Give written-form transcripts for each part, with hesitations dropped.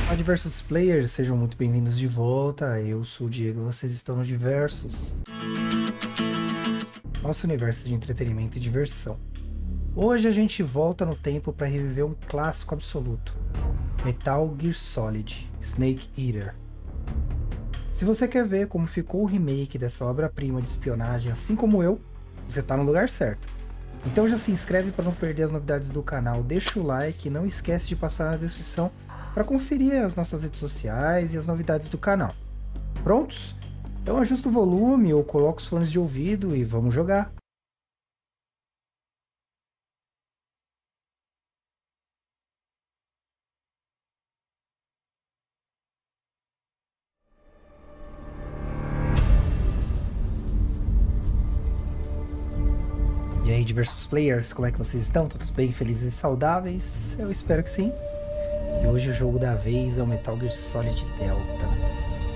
Olá, diversos players, sejam muito bem-vindos de volta. Eu sou o Diego, vocês estão no Diversos, nosso universo de entretenimento e diversão. Hoje a gente volta no tempo para reviver um clássico absoluto, Metal Gear Solid Snake Eater. Se você quer ver como ficou o remake dessa obra-prima de espionagem, assim como eu, você está no lugar certo. Então já se inscreve para não perder as novidades do canal, deixa o like e não esquece de passar na descrição para conferir as nossas redes sociais e as novidades do canal. Prontos? Então ajusta o volume ou coloca os fones de ouvido e vamos jogar! E aí, diversos players, como é que vocês estão? Todos bem, felizes e saudáveis? Eu espero que sim. E hoje o jogo da vez é o Metal Gear Solid Delta.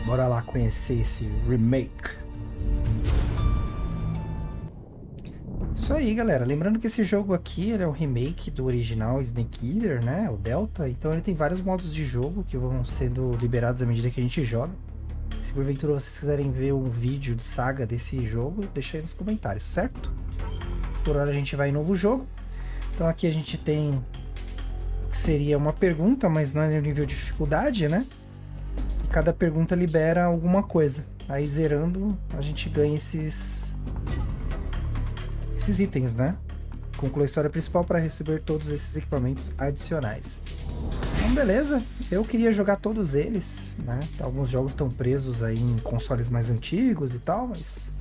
Bora lá conhecer esse remake. Isso aí, galera. Lembrando que esse jogo aqui ele é um remake do original Snake Eater, né? O Delta. Então ele tem vários modos de jogo que vão sendo liberados à medida que a gente joga. Se porventura vocês quiserem ver um vídeo de saga desse jogo, deixa aí nos comentários, certo? Por hora a gente vai em novo jogo. Então aqui a gente tem o que seria uma pergunta, mas não é no nível de dificuldade, né? E cada pergunta libera alguma coisa. Aí zerando, a gente ganha esses itens, né? Conclua a história principal para receber todos esses equipamentos adicionais. Então beleza, eu queria jogar todos eles, né? Alguns jogos estão presos aí em consoles mais antigos e tal, mas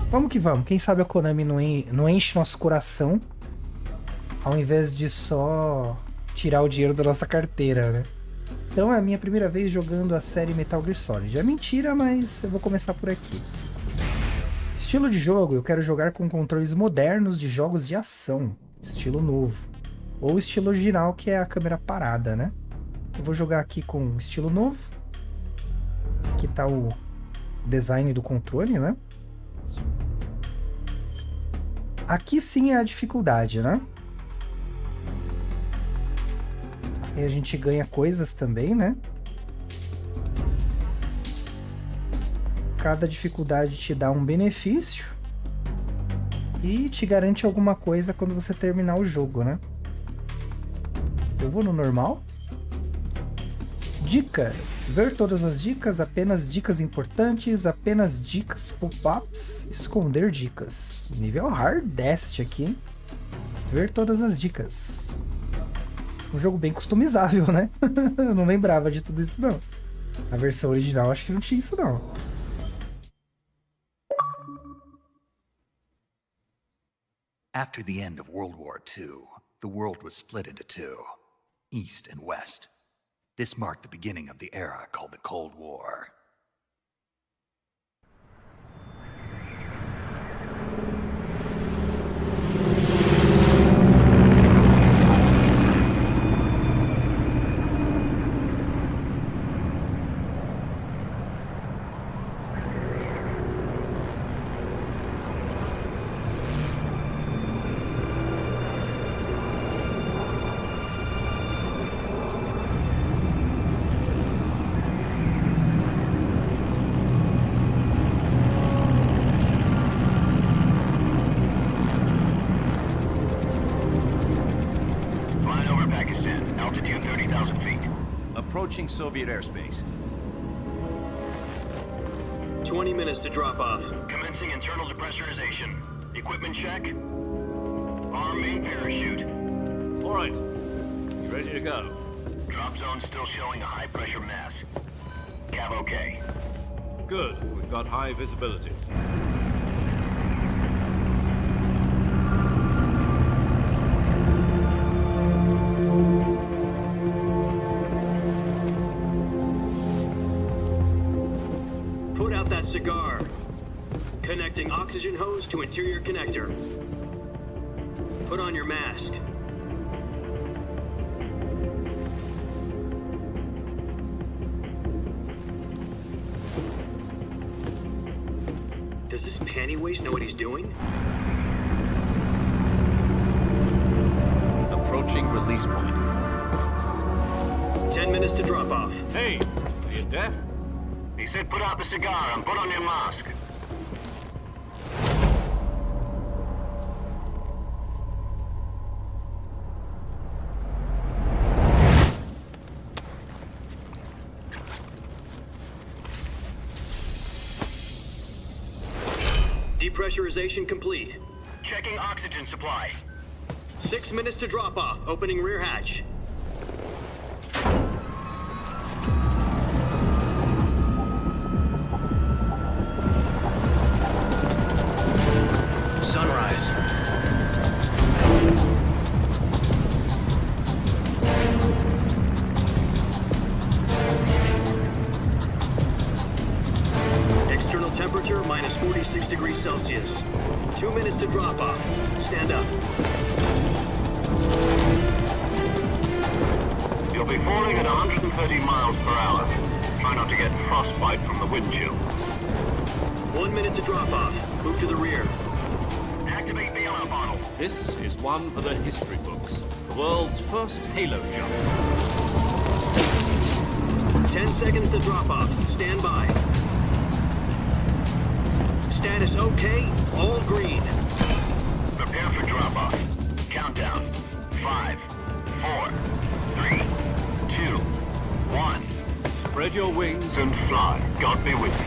vamos que vamos. Quem sabe a Konami não enche nosso coração ao invés de só tirar o dinheiro da nossa carteira, né? Então é a minha primeira vez jogando a série Metal Gear Solid. É mentira, mas eu vou começar por aqui. Estilo de jogo, eu quero jogar com controles modernos de jogos de ação, estilo novo. Ou estilo original, que é a câmera parada, né? Eu vou jogar aqui com estilo novo. Aqui tá o design do controle, né? Aqui sim é a dificuldade, né? E a gente ganha coisas também, né? Cada dificuldade te dá um benefício e te garante alguma coisa quando você terminar o jogo, né? Eu vou no normal. Dicas. Ver todas as dicas, apenas dicas importantes, apenas dicas pop-ups, esconder dicas. Nível hardest aqui, hein? Ver todas as dicas. Um jogo bem customizável, né? Eu não lembrava de tudo isso, não. A versão original acho que não tinha isso, não. After the end of World War II, the world was split into two, East and West. This marked the beginning of the era called the Cold War. Approaching Soviet airspace. 20 minutes to drop off. Commencing internal depressurization. Equipment check. Arm main parachute. All right. You ready to go? Drop zone still showing a high pressure mass. Cav okay. Good. We've got high visibility. Put out that cigar. Connecting oxygen hose to interior connector. Put on your mask. Does this panty waste know what he's doing? Approaching release point. 10 minutes to drop off. Hey, are you deaf? He said put out the cigar and put on your mask. Depressurization complete. Checking oxygen supply. 6 minutes to drop off. Opening rear hatch. Sunrise. External temperature minus 46 degrees Celsius. 2 minutes to drop off. Stand up. You'll be falling at 130 miles per hour. Try not to get frostbite from the wind chill. 1 minute to drop off. Move to the rear. Activate bailout bottle. This is one for the history books. The world's first halo jump. 10 seconds to drop off. Stand by. Status okay. All green. Prepare for drop-off. Countdown. 5, 4, 3, 2, 1. Spread your wings And fly. God be with you.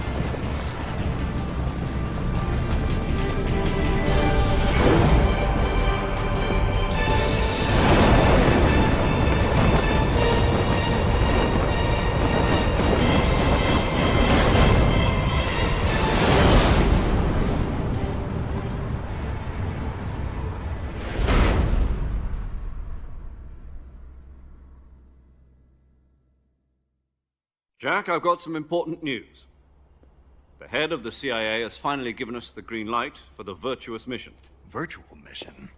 Jack, I've got some important news. The head of the CIA has finally given us the green light for the Virtuous mission. Virtual mission?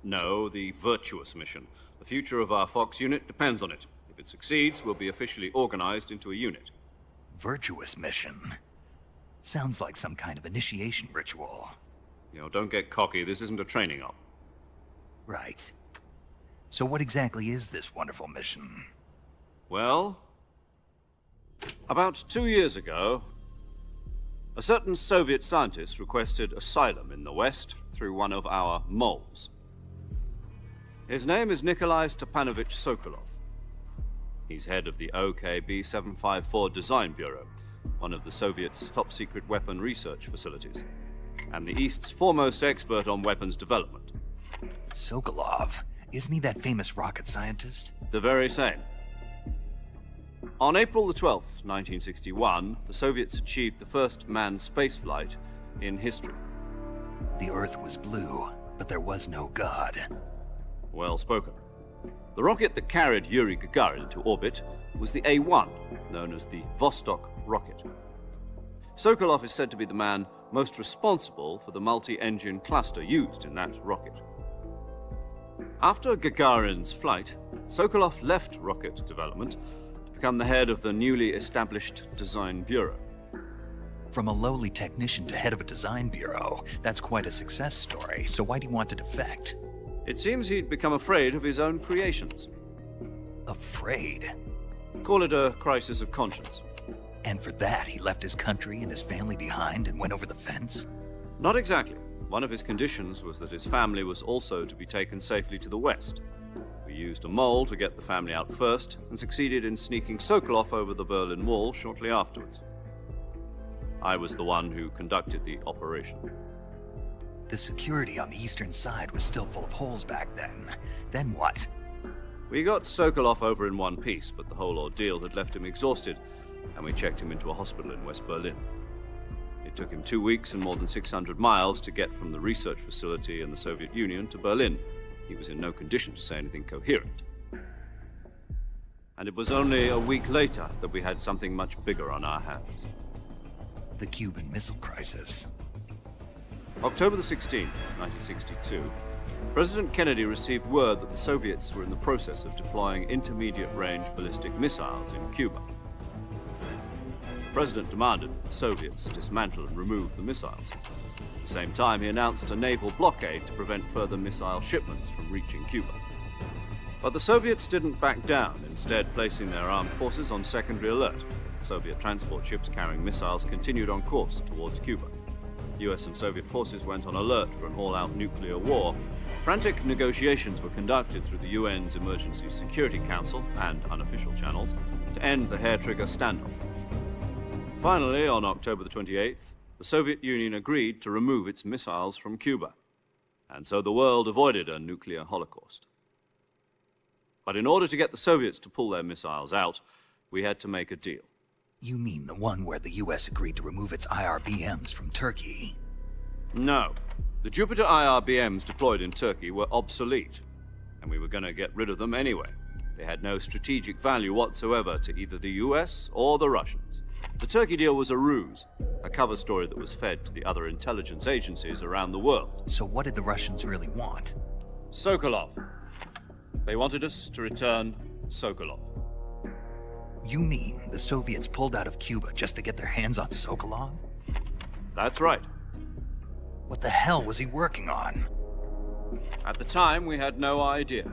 No, the Virtuous mission. The future of our Fox unit depends on it. If it succeeds, we'll be officially organized into a unit. Virtuous mission? Sounds like some kind of initiation ritual. You know, don't get cocky. This isn't a training op. Right. So what exactly is this wonderful mission? Well, about 2 years ago, a certain Soviet scientist requested asylum in the West through one of our moles. His name is Nikolai Stepanovich Sokolov. He's head of the OKB-754 Design Bureau, one of the Soviets' top-secret weapon research facilities, and the East's foremost expert on weapons development. Sokolov? Isn't he that famous rocket scientist? The very same. On April the 12th, 1961, the Soviets achieved the first manned spaceflight in history. The Earth was blue, but there was no God. Well spoken. The rocket that carried Yuri Gagarin into orbit was the A-1, known as the Vostok rocket. Sokolov is said to be the man most responsible for the multi-engine cluster used in that rocket. After Gagarin's flight, Sokolov left rocket development to become the head of the newly established Design Bureau. From a lowly technician to head of a design bureau, that's quite a success story, so why'd he want to defect? It seems he'd become afraid of his own creations. Afraid? Call it a crisis of conscience. And for that, he left his country and his family behind and went over the fence? Not exactly. One of his conditions was that his family was also to be taken safely to the West. We used a mole to get the family out first and succeeded in sneaking Sokolov over the Berlin Wall shortly afterwards. I was the one who conducted the operation. The security on the eastern side was still full of holes back then. Then what? We got Sokolov over in one piece, but the whole ordeal had left him exhausted, and we checked him into a hospital in West Berlin. It took him 2 weeks and more than 600 miles to get from the research facility in the Soviet Union to Berlin. He was in no condition to say anything coherent. And it was only a week later that we had something much bigger on our hands. The Cuban Missile Crisis. October the 16th, 1962, President Kennedy received word that the Soviets were in the process of deploying intermediate-range ballistic missiles in Cuba. The President demanded that the Soviets dismantle and remove the missiles. At the same time, he announced a naval blockade to prevent further missile shipments from reaching Cuba. But the Soviets didn't back down, instead placing their armed forces on secondary alert. Soviet transport ships carrying missiles continued on course towards Cuba. US and Soviet forces went on alert for an all-out nuclear war. Frantic negotiations were conducted through the UN's Emergency Security Council and unofficial channels to end the hair-trigger standoff. Finally, on October the 28th, the Soviet Union agreed to remove its missiles from Cuba, and so the world avoided a nuclear holocaust. But in order to get the Soviets to pull their missiles out, we had to make a deal. You mean the one where the US agreed to remove its IRBMs from Turkey? No. The Jupiter IRBMs deployed in Turkey were obsolete, and we were going to get rid of them anyway. They had no strategic value whatsoever to either the US or the Russians. The Turkey deal was a ruse, a cover story that was fed to the other intelligence agencies around the world. So what did the Russians really want? Sokolov. They wanted us to return Sokolov. You mean the Soviets pulled out of Cuba just to get their hands on Sokolov? That's right. What the hell was he working on? At the time, we had no idea.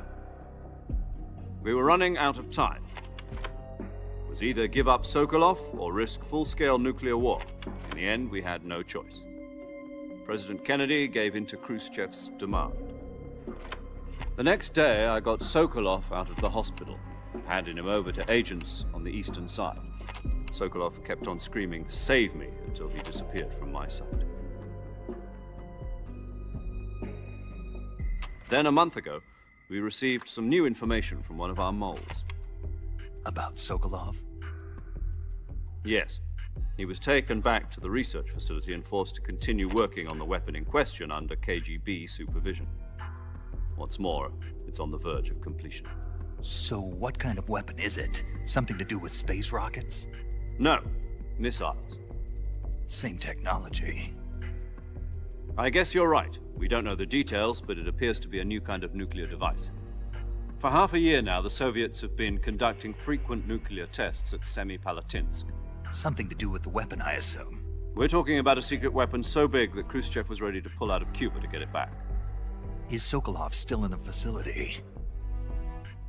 We were running out of time. It was either give up Sokolov or risk full-scale nuclear war. In the end, we had no choice. President Kennedy gave in to Khrushchev's demand. The next day, I got Sokolov out of the hospital, handing him over to agents on the eastern side. Sokolov kept on screaming, "Save me," until he disappeared from my sight. Then, a month ago, we received some new information from one of our moles. About Sokolov? Yes. He was taken back to the research facility and forced to continue working on the weapon in question under KGB supervision. What's more, it's on the verge of completion. So what kind of weapon is it? Something to do with space rockets? No, missiles. Same technology. I guess you're right. We don't know the details, but it appears to be a new kind of nuclear device. For half a year now, the Soviets have been conducting frequent nuclear tests at Semipalatinsk. Something to do with the weapon, I assume. We're talking about a secret weapon so big that Khrushchev was ready to pull out of Cuba to get it back. Is Sokolov still in the facility?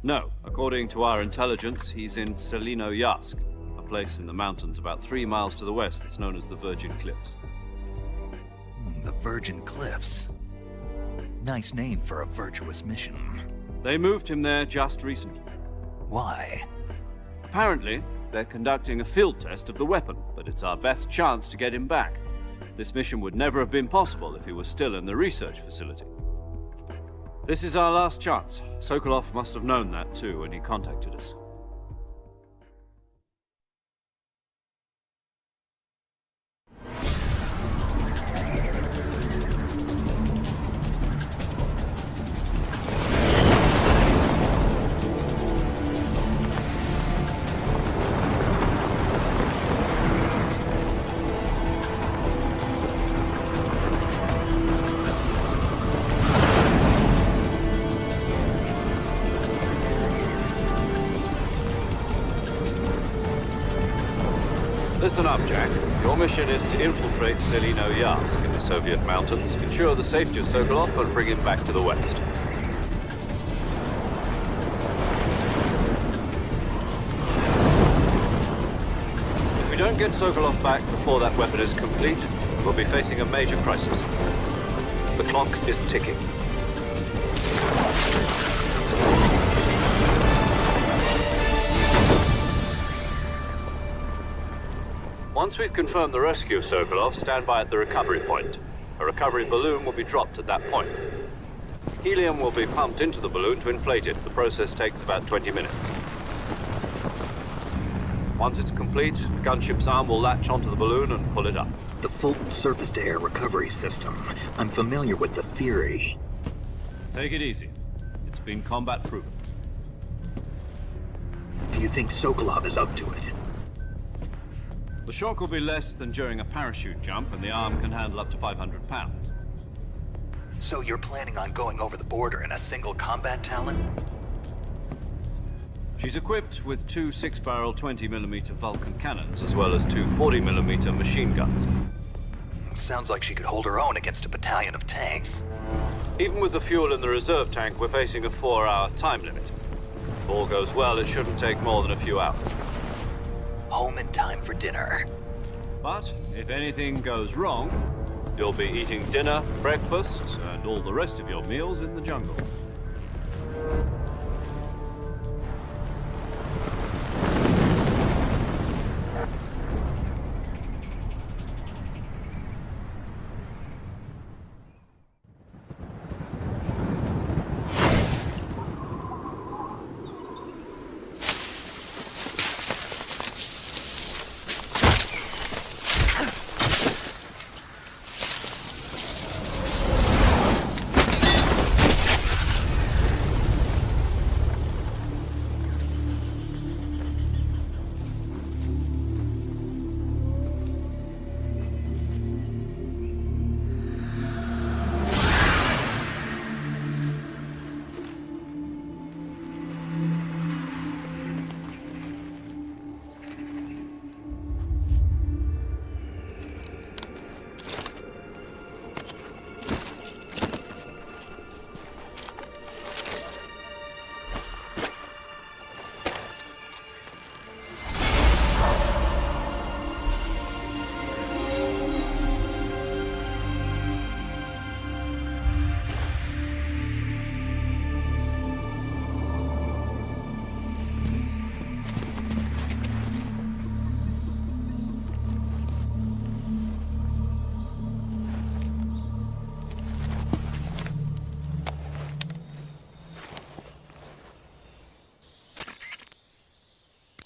No. According to our intelligence, he's in Selinoyarsk, a place in the mountains about 3 miles to the west that's known as the Virgin Cliffs. The Virgin Cliffs. Nice name for a virtuous mission. They moved him there just recently. Why? Apparently, they're conducting a field test of the weapon, but it's our best chance to get him back. This mission would never have been possible if he was still in the research facility. This is our last chance. Sokolov must have known that too when he contacted us. Listen up, Jack. Your mission is to infiltrate Selinoyarsk in the Soviet mountains, ensure the safety of Sokolov, and bring him back to the west. If we don't get Sokolov back before that weapon is complete, we'll be facing a major crisis. The clock is ticking. Once we've confirmed the rescue of Sokolov, stand by at the recovery point. A recovery balloon will be dropped at that point. Helium will be pumped into the balloon to inflate it. The process takes about 20 minutes. Once it's complete, the gunship's arm will latch onto the balloon and pull it up. The Fulton surface-to-air recovery system. I'm familiar with the theory. Take it easy. It's been combat-proven. Do you think Sokolov is up to it? The shock will be less than during a parachute jump, and the arm can handle up to 500 pounds. So you're planning on going over the border in a single combat Talon? She's equipped with 2 6-barrel 20mm Vulcan cannons, as well as 2 40mm machine guns. Sounds like she could hold her own against a battalion of tanks. Even with the fuel in the reserve tank, we're facing a 4-hour time limit. all goes well, it shouldn't take more than a few hours. Home in time for dinner. But if anything goes wrong, you'll be eating dinner, breakfast, and all the rest of your meals in the jungle.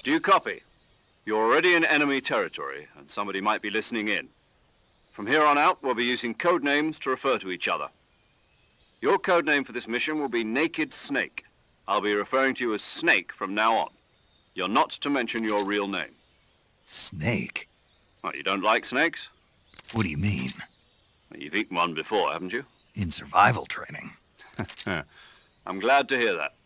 Do you copy? You're already in enemy territory, and somebody might be listening in. From here on out, we'll be using code names to refer to each other. Your code name for this mission will be Naked Snake. I'll be referring to you as Snake from now on. You're not to mention your real name. Snake? What, you don't like snakes? What do you mean? You've eaten one before, haven't you? In survival training? I'm glad to hear that.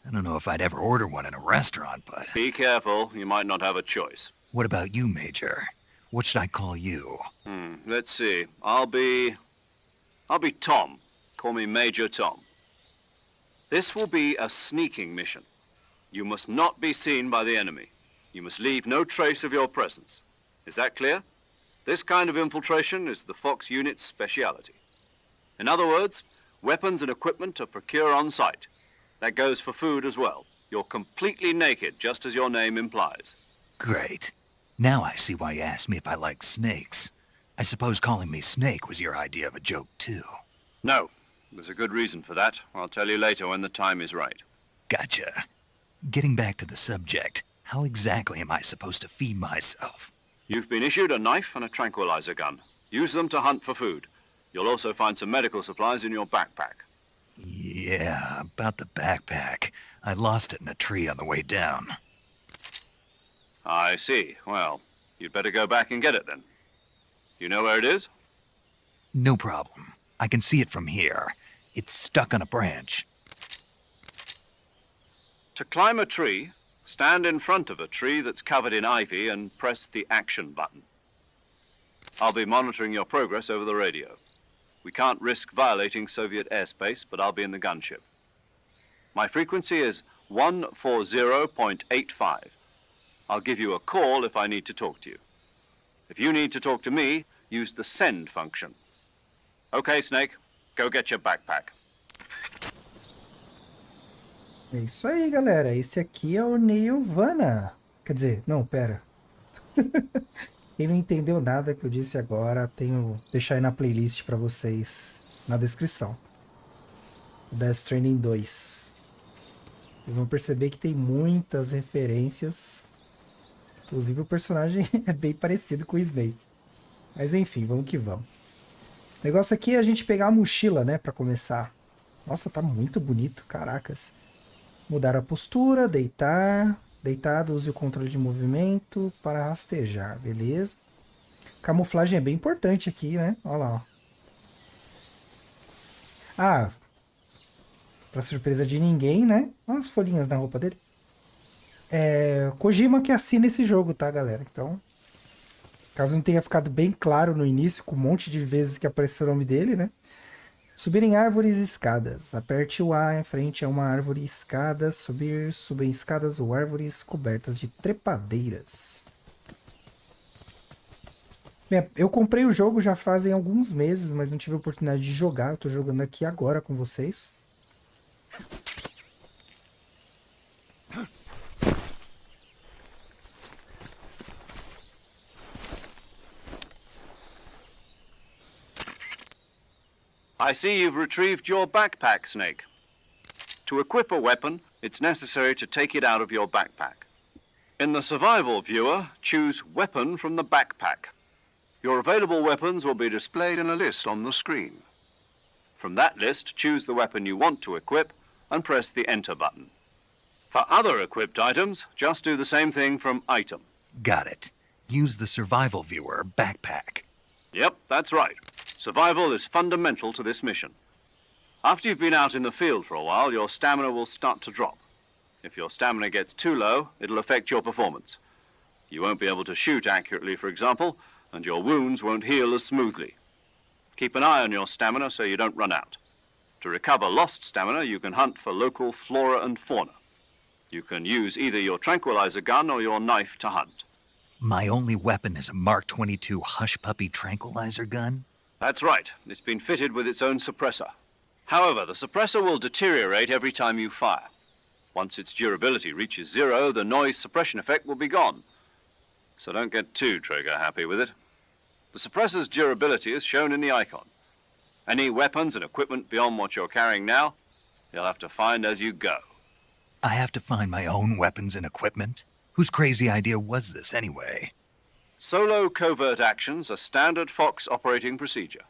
I don't know if I'd ever order one in a restaurant, but... Be careful, you might not have a choice. What about you, Major? What should I call you? Let's see. I'll be Tom. Call me Major Tom. This will be a sneaking mission. You must not be seen by the enemy. You must leave no trace of your presence. Is that clear? This kind of infiltration is the Fox unit's speciality. In other words, weapons and equipment are procured on site. That goes for food as well. You're completely naked, just as your name implies. Great. Now I see why you asked me if I like snakes. I suppose calling me Snake was your idea of a joke, too. No. There's a good reason for that. I'll tell you later when the time is right. Gotcha. Getting back to the subject, how exactly am I supposed to feed myself? You've been issued a knife and a tranquilizer gun. Use them to hunt for food. You'll also find some medical supplies in your backpack. Yeah, about the backpack. I lost it in a tree on the way down. I see. Well, you'd better go back and get it then. You know where it is? No problem. I can see it from here. It's stuck on a branch. To climb a tree, stand in front of a tree that's covered in ivy and press the action button. I'll be monitoring your progress over the radio. We can't risk violating Soviet airspace, but I'll be in the gunship. My frequency is 140.85. I'll give you a call if I need to talk to you. If you need to talk to me, use the send function. Okay, Snake, go get your backpack. É isso aí, galera. Esse aqui é o Nirvana. Quer dizer, não, pera. Quem não entendeu nada que eu disse agora, deixar aí na playlist pra vocês, na descrição. Death Stranding 2. Vocês vão perceber que tem muitas referências. Inclusive o personagem é bem parecido com o Snake. Mas enfim, vamos que vamos. O negócio aqui é a gente pegar a mochila, né, pra começar. Nossa, tá muito bonito, caracas. Mudar a postura, deitar. Deitado, use o controle de movimento para rastejar, beleza? Camuflagem é bem importante aqui, né? Olha lá, ó. Ah, pra surpresa de ninguém, né? Olha as folhinhas na roupa dele. É Kojima que assina esse jogo, tá, galera? Então, caso não tenha ficado bem claro no início, com um monte de vezes que apareceu o nome dele, né? Subir em árvores e escadas. Aperte o A em frente a uma árvore e escadas. Subir, suba em escadas ou árvores cobertas de trepadeiras. Bem, eu comprei o jogo já fazem alguns meses, mas não tive a oportunidade de jogar. Eu tô jogando aqui agora com vocês. I see you've retrieved your backpack, Snake. To equip a weapon, it's necessary to take it out of your backpack. In the survival viewer, choose Weapon from the backpack. Your available weapons will be displayed in a list on the screen. From that list, choose the weapon you want to equip and press the Enter button. For other equipped items, just do the same thing from Item. Got it. Use the survival viewer backpack. Yep, that's right. Survival is fundamental to this mission. After you've been out in the field for a while, your stamina will start to drop. If your stamina gets too low, it'll affect your performance. You won't be able to shoot accurately, for example, and your wounds won't heal as smoothly. Keep an eye on your stamina so you don't run out. To recover lost stamina, you can hunt for local flora and fauna. You can use either your tranquilizer gun or your knife to hunt. My only weapon is a Mark 22 Hush Puppy tranquilizer gun? That's right. It's been fitted with its own suppressor. However, the suppressor will deteriorate every time you fire. Once its durability reaches 0, the noise suppression effect will be gone. So don't get too trigger-happy with it. The suppressor's durability is shown in the icon. Any weapons and equipment beyond what you're carrying now, you'll have to find as you go. I have to find my own weapons and equipment? Whose crazy idea was this anyway? Solo covert actions are standard Fox operating procedure.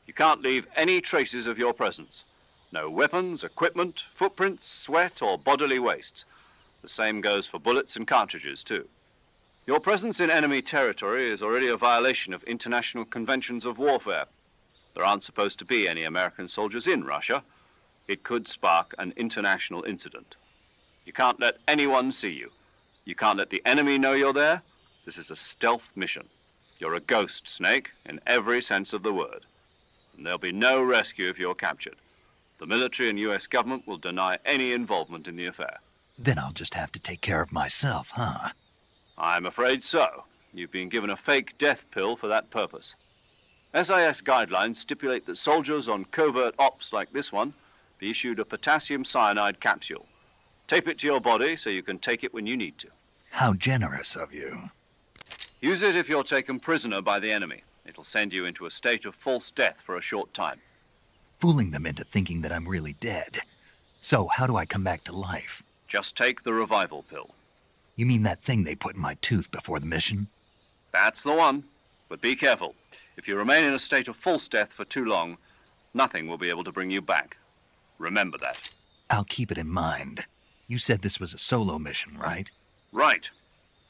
You can't leave any traces of your presence. No weapons, equipment, footprints, sweat, or bodily wastes. The same goes for bullets and cartridges, too. Your presence in enemy territory is already a violation of international conventions of warfare. There aren't supposed to be any American soldiers in Russia. It could spark an international incident. You can't let anyone see you. You can't let the enemy know you're there. This is a stealth mission. You're a ghost, Snake, in every sense of the word. And there'll be no rescue if you're captured. The military and US government will deny any involvement in the affair. Then I'll just have to take care of myself, huh? I'm afraid so. You've been given a fake death pill for that purpose. SIS guidelines stipulate that soldiers on covert ops like this one be issued a potassium cyanide capsule. Tape it to your body so you can take it when you need to. How generous of you. Use it if you're taken prisoner by the enemy. It'll send you into a state of false death for a short time. Fooling them into thinking that I'm really dead. So how do I come back to life? Just take the revival pill. You mean that thing they put in my tooth before the mission? That's the one. But be careful. If you remain in a state of false death for too long, nothing will be able to bring you back. Remember that. I'll keep it in mind. You said this was a solo mission, right? Right.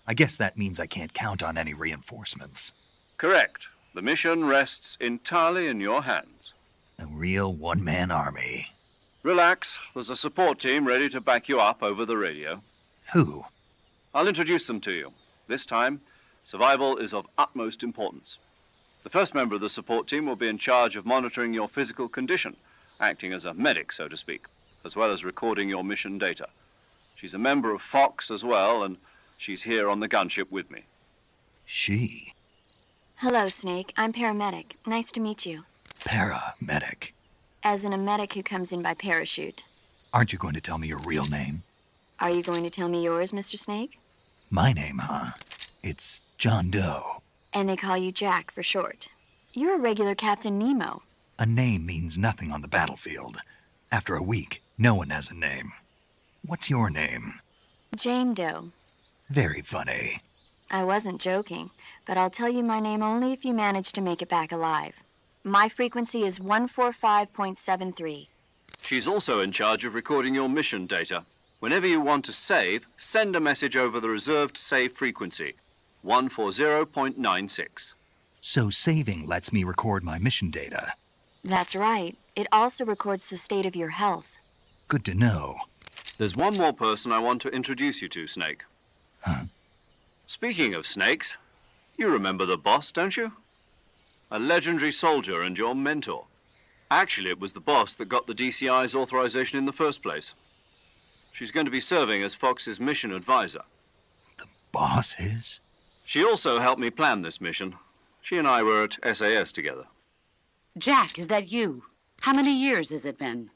I guess that means I can't count on any reinforcements. Correct. The mission rests entirely in your hands. A real one-man army. Relax. There's a support team ready to back you up over the radio. Who? I'll introduce them to you. This time, survival is of utmost importance. The first member of the support team will be in charge of monitoring your physical condition, acting as a medic, so to speak, as well as recording your mission data. She's a member of Fox as well, and she's here on the gunship with me. She? Hello, Snake. I'm paramedic. Nice to meet you. Paramedic. As in a medic who comes in by parachute. Aren't you going to tell me your real name? Are you going to tell me yours, Mr. Snake? My name, huh? It's John Doe. And they call you Jack for short. You're a regular Captain Nemo. A name means nothing on the battlefield. After a week, no one has a name. What's your name? Jane Doe. Very funny. I wasn't joking, but I'll tell you my name only if you manage to make it back alive. My frequency is 145.73. She's also in charge of recording your mission data. Whenever you want to save, send a message over the reserved save frequency, 140.96. So saving lets me record my mission data. That's right. It also records the state of your health. Good to know. There's one more person I want to introduce you to, Snake. Huh? Speaking of snakes, you remember the boss, don't you? A legendary soldier and your mentor. Actually, it was the boss that got the DCI's authorization in the first place. She's going to be serving as Fox's mission advisor. Boss is? She also helped me plan this mission. She and I were at SAS together. Jack, is that you? How many years has it been?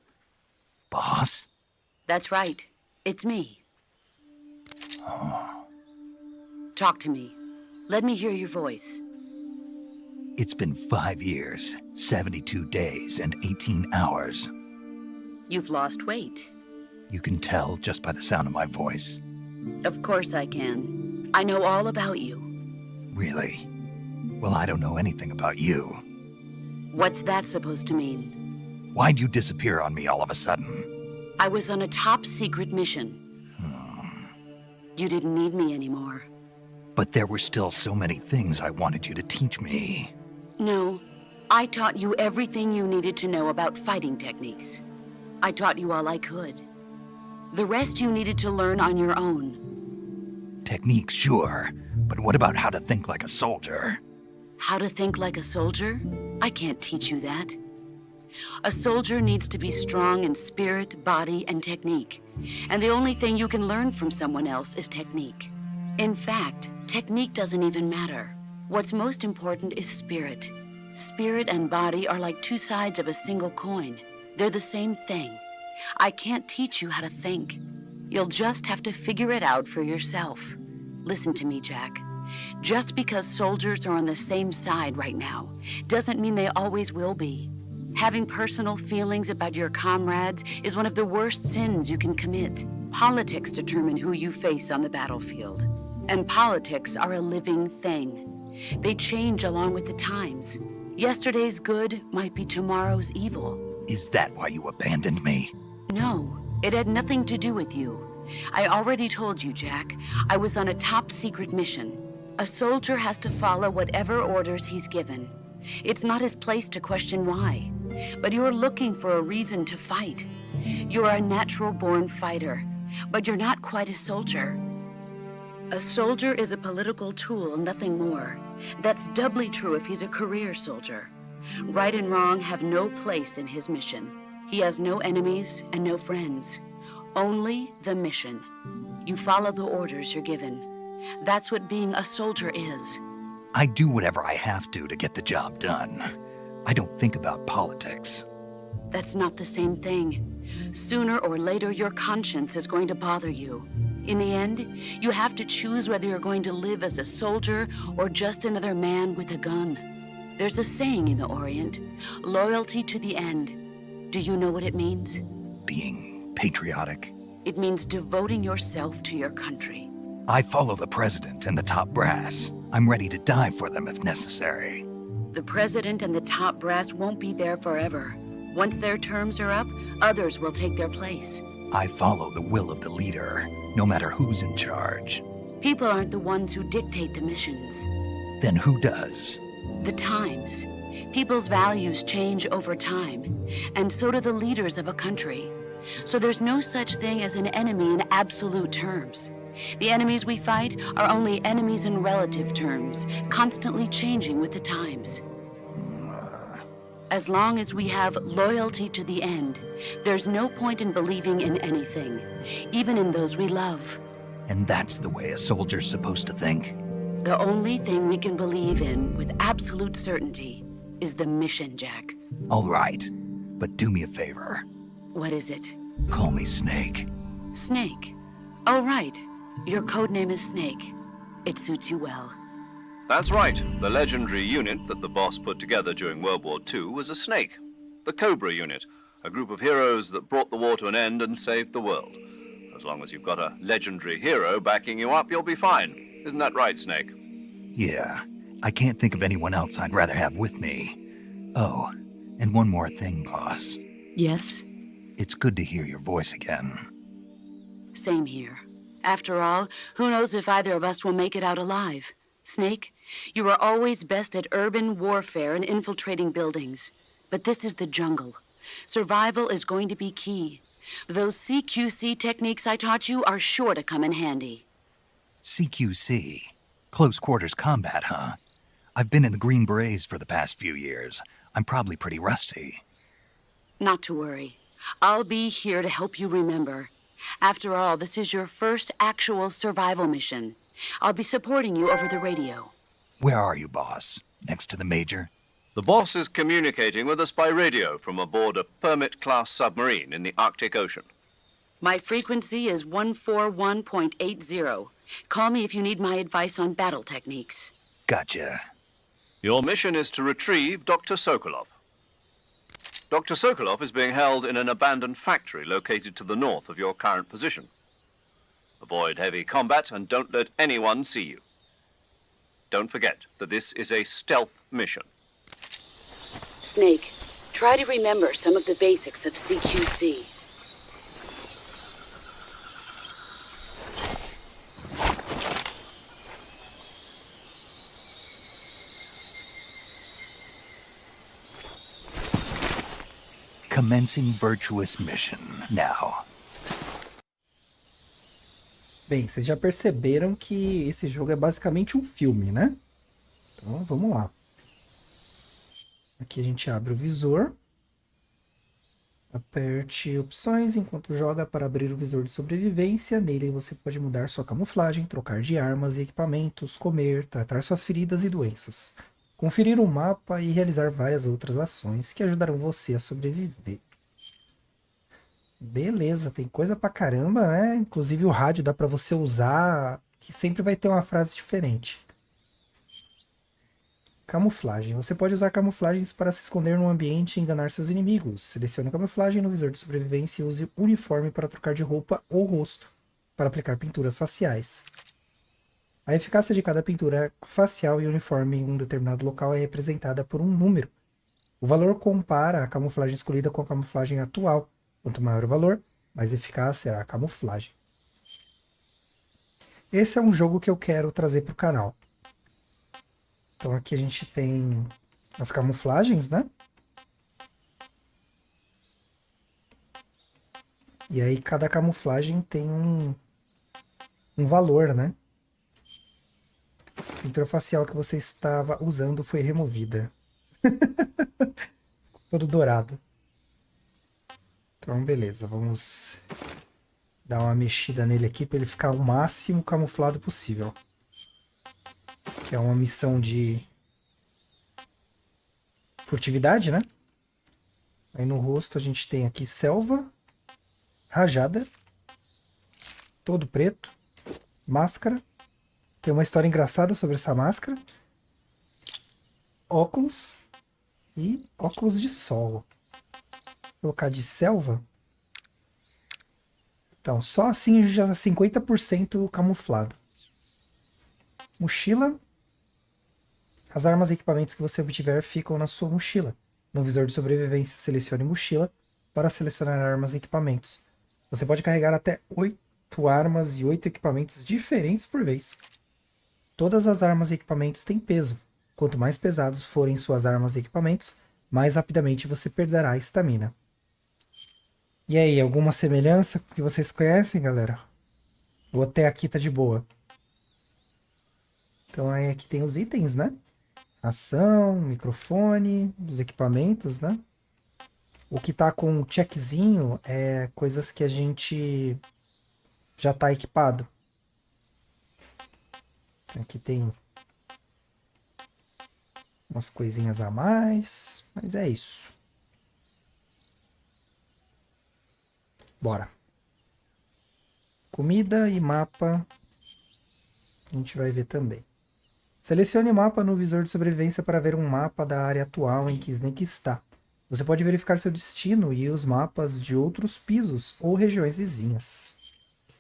Boss? That's right. It's me. Talk to me. Let me hear your voice. It's been 5 years, 72 days, and 18 hours. You've lost weight. You can tell just by the sound of my voice. Of course I can. I know all about you. Really? Well, I don't know anything about you. What's that supposed to mean? Why'd you disappear on me all of a sudden? I was on a top-secret mission. You didn't need me anymore. But there were still so many things I wanted you to teach me. No, I taught you everything you needed to know about fighting techniques. I taught you all I could. The rest you needed to learn on your own. Techniques, sure. But what about how to think like a soldier? How to think like a soldier? I can't teach you that. A soldier needs to be strong in spirit, body, and technique. And the only thing you can learn from someone else is technique. In fact, technique doesn't even matter. What's most important is spirit. Spirit and body are like two sides of a single coin. They're the same thing. I can't teach you how to think. You'll just have to figure it out for yourself. Listen to me, Jack. Just because soldiers are on the same side right now doesn't mean they always will be. Having personal feelings about your comrades is one of the worst sins you can commit. Politics determine who you face on the battlefield. And politics are a living thing. They change along with the times. Yesterday's good might be tomorrow's evil. Is that why you abandoned me? No, it had nothing to do with you. I already told you, Jack. I was on a top-secret mission. A soldier has to follow whatever orders he's given. It's not his place to question why. But you're looking for a reason to fight. You're a natural-born fighter, but you're not quite a soldier. A soldier is a political tool, nothing more. That's doubly true if he's a career soldier. Right and wrong have no place in his mission. He has no enemies and no friends. Only the mission. You follow the orders you're given. That's what being a soldier is. I do whatever I have to get the job done. I don't think about politics. That's not the same thing. Sooner or later, your conscience is going to bother you. In the end, you have to choose whether you're going to live as a soldier or just another man with a gun. There's a saying in the Orient, loyalty to the end. Do you know what it means? Being patriotic. It means devoting yourself to your country. I follow the president and the top brass. I'm ready to die for them if necessary. The president and the top brass won't be there forever. Once their terms are up, others will take their place. I follow the will of the leader, no matter who's in charge. People aren't the ones who dictate the missions. Then who does? The times. People's values change over time, and so do the leaders of a country. So there's no such thing as an enemy in absolute terms. The enemies we fight are only enemies in relative terms, constantly changing with the times. As long as we have loyalty to the end, there's no point in believing in anything, even in those we love. And that's the way a soldier's supposed to think? The only thing we can believe in with absolute certainty is the mission, Jack. All right, but do me a favor. What is it? Call me Snake. Snake. Oh, right. Your codename is Snake. It suits you well. That's right. The legendary unit that the boss put together during World War II was a snake. The Cobra unit, a group of heroes that brought the war to an end and saved the world. As long as you've got a legendary hero backing you up, you'll be fine. Isn't that right, Snake? Yeah. I can't think of anyone else I'd rather have with me. Oh, and one more thing, boss. Yes? It's good to hear your voice again. Same here. After all, who knows if either of us will make it out alive? Snake, you are always best at urban warfare and infiltrating buildings. But this is the jungle. Survival is going to be key. Those CQC techniques I taught you are sure to come in handy. CQC? Close quarters combat, huh? I've been in the Green Berets for the past few years. I'm probably pretty rusty. Not to worry. I'll be here to help you remember. After all, this is your first actual survival mission. I'll be supporting you over the radio. Where are you, boss? Next to the Major? The boss is communicating with us by radio from aboard a Permit-class submarine in the Arctic Ocean. My frequency is 141.80. Call me if you need my advice on battle techniques. Gotcha. Your mission is to retrieve Dr. Sokolov. Dr. Sokolov is being held in an abandoned factory located to the north of your current position. Avoid heavy combat and don't let anyone see you. Don't forget that this is a stealth mission. Snake, try to remember some of the basics of CQC. Commencing virtuous mission now. Bem, vocês já perceberam que esse jogo é basicamente um filme, né? Então, vamos lá. Aqui a gente abre o visor. Aperte opções enquanto joga para abrir o visor de sobrevivência. Nele você pode mudar sua camuflagem, trocar de armas e equipamentos, comer, tratar suas feridas e doenças, conferir um mapa e realizar várias outras ações que ajudarão você a sobreviver. Beleza, tem coisa pra caramba, né? Inclusive o rádio dá pra você usar, que sempre vai ter uma frase diferente. Camuflagem. Você pode usar camuflagens para se esconder no ambiente e enganar seus inimigos. Selecione a camuflagem no visor de sobrevivência e use uniforme para trocar de roupa ou rosto, para aplicar pinturas faciais. A eficácia de cada pintura facial e uniforme em um determinado local é representada por um número. O valor compara a camuflagem escolhida com a camuflagem atual. Quanto maior o valor, mais eficaz será a camuflagem. Esse é um jogo que eu quero trazer para o canal. Então aqui a gente tem as camuflagens, né? E aí cada camuflagem tem um valor, né? A pintura facial que você estava usando foi removida. Todo dourado. Então beleza, vamos dar uma mexida nele aqui para ele ficar o máximo camuflado possível. Que é uma missão de furtividade, né? Aí no rosto a gente tem aqui selva, rajada, todo preto, máscara. Tem uma história engraçada sobre essa máscara. Óculos e óculos de sol. Vou colocar de selva. Então, só assim já 50% camuflado. Mochila. As armas e equipamentos que você obtiver ficam na sua mochila. No visor de sobrevivência, selecione mochila para selecionar armas e equipamentos. Você pode carregar até 8 armas e 8 equipamentos diferentes por vez. Todas as armas e equipamentos têm peso. Quanto mais pesados forem suas armas e equipamentos, mais rapidamente você perderá a estamina. E aí, alguma semelhança que vocês conhecem, galera? Ou até aqui tá de boa? Então aí aqui tem os itens, né? Ação, microfone, os equipamentos, né? O que tá com checkzinho é coisas que a gente já tá equipado. Aqui tem umas coisinhas a mais, mas é isso. Bora. Comida e mapa a gente vai ver também. Selecione o mapa no visor de sobrevivência para ver um mapa da área atual em que Snake está. Você pode verificar seu destino e os mapas de outros pisos ou regiões vizinhas.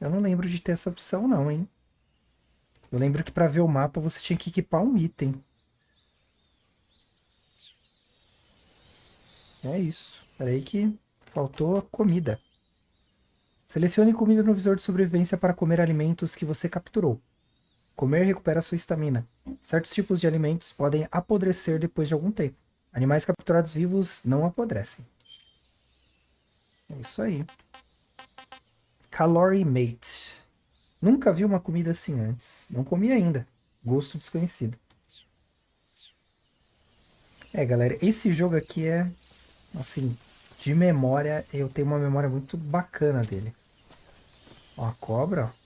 Eu não lembro de ter essa opção não, hein? Eu lembro que para ver o mapa você tinha que equipar um item. É isso. Espera aí que faltou comida. Selecione comida no visor de sobrevivência para comer alimentos que você capturou. Comer recupera sua estamina. Certos tipos de alimentos podem apodrecer depois de algum tempo. Animais capturados vivos não apodrecem. É isso aí. Calorimate. Nunca vi uma comida assim antes. Não comi ainda. Gosto desconhecido. É, galera, esse jogo aqui é, assim, De memória, eu tenho uma memória muito bacana dele. Ó, a cobra, ó.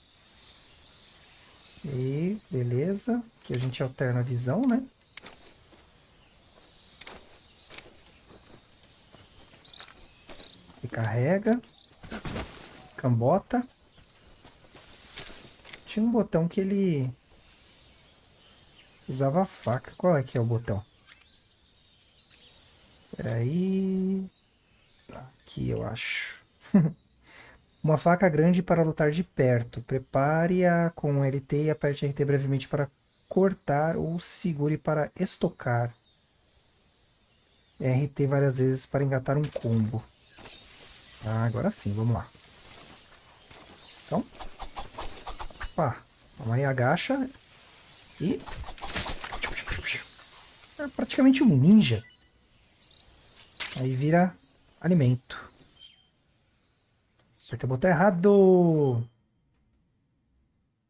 E beleza. Aqui a gente alterna a visão, né? Recarrega. Cambota. Tinha um botão que ele usava a faca. Qual é que é o botão? Peraí. Aqui eu acho. Uma faca grande para lutar de perto. Prepare-a com LT e aperte RT brevemente para cortar ou segure para estocar. RT várias vezes para engatar um combo. Ah, agora sim, vamos lá. Então, pá, vamos aí, agacha e... É praticamente um ninja. Aí vira alimento. Apertei o botão errado.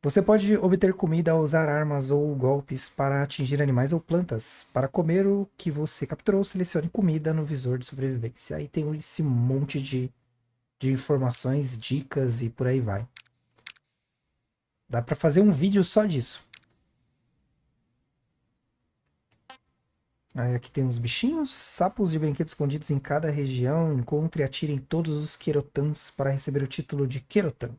Você pode obter comida ao usar armas ou golpes para atingir animais ou plantas. Para comer o que você capturou, selecione comida no visor de sobrevivência. Aí tem esse monte de informações, dicas e por aí vai. Dá para fazer um vídeo só disso. Aí aqui tem uns bichinhos, sapos de brinquedo escondidos em cada região. Encontre e atire em todos os Querotans para receber o título de Querotan.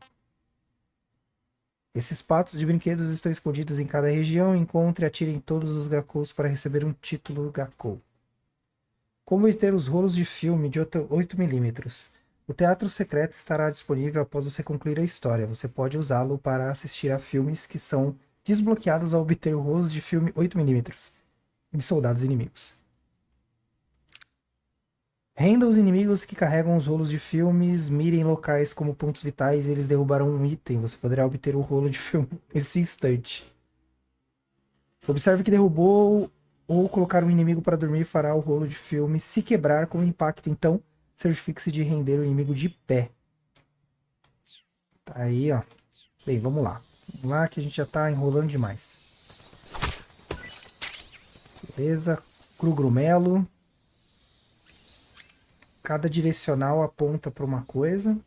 Esses patos de brinquedos estão escondidos em cada região. Encontre e atire em todos os Gakkous para receber um título Gakkou. Como obter os rolos de filme de 8mm? O Teatro Secreto estará disponível após você concluir a história. Você pode usá-lo para assistir a filmes que são desbloqueados ao obter rolos de filme 8mm. De soldados inimigos. Renda os inimigos que carregam os rolos de filmes, mire em locais como pontos vitais e eles derrubarão um item. Você poderá obter o rolo de filme nesse instante. Observe que derrubou ou colocar um inimigo para dormir fará o rolo de filme se quebrar com o impacto. Então, certifique-se de render o inimigo de pé. Tá aí, ó. Bem, vamos lá. Vamos lá que a gente já tá enrolando demais. Beleza, Grugrumelo. Cada direcional aponta para uma coisa.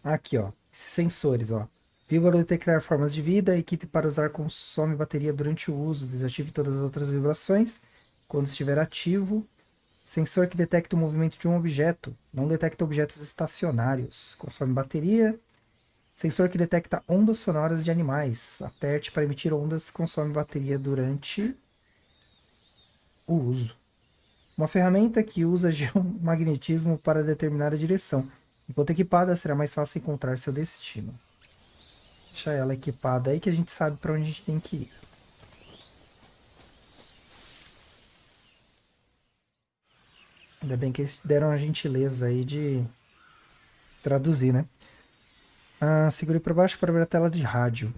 Aqui, ó, esses sensores, ó. Vibra detectar formas de vida. Equipe para usar consome bateria durante o uso. Desative todas as outras vibrações quando estiver ativo. Sensor que detecta o movimento de um objeto. Não detecta objetos estacionários. Consome bateria. Sensor que detecta ondas sonoras de animais. Aperte para emitir ondas, consome bateria durante o uso. Uma ferramenta que usa geomagnetismo para determinar a direção. Enquanto equipada, será mais fácil encontrar seu destino. Deixa ela equipada aí que a gente sabe para onde a gente tem que ir. Ainda bem que eles deram a gentileza aí de traduzir, né? Segure para baixo para ver a tela de rádio.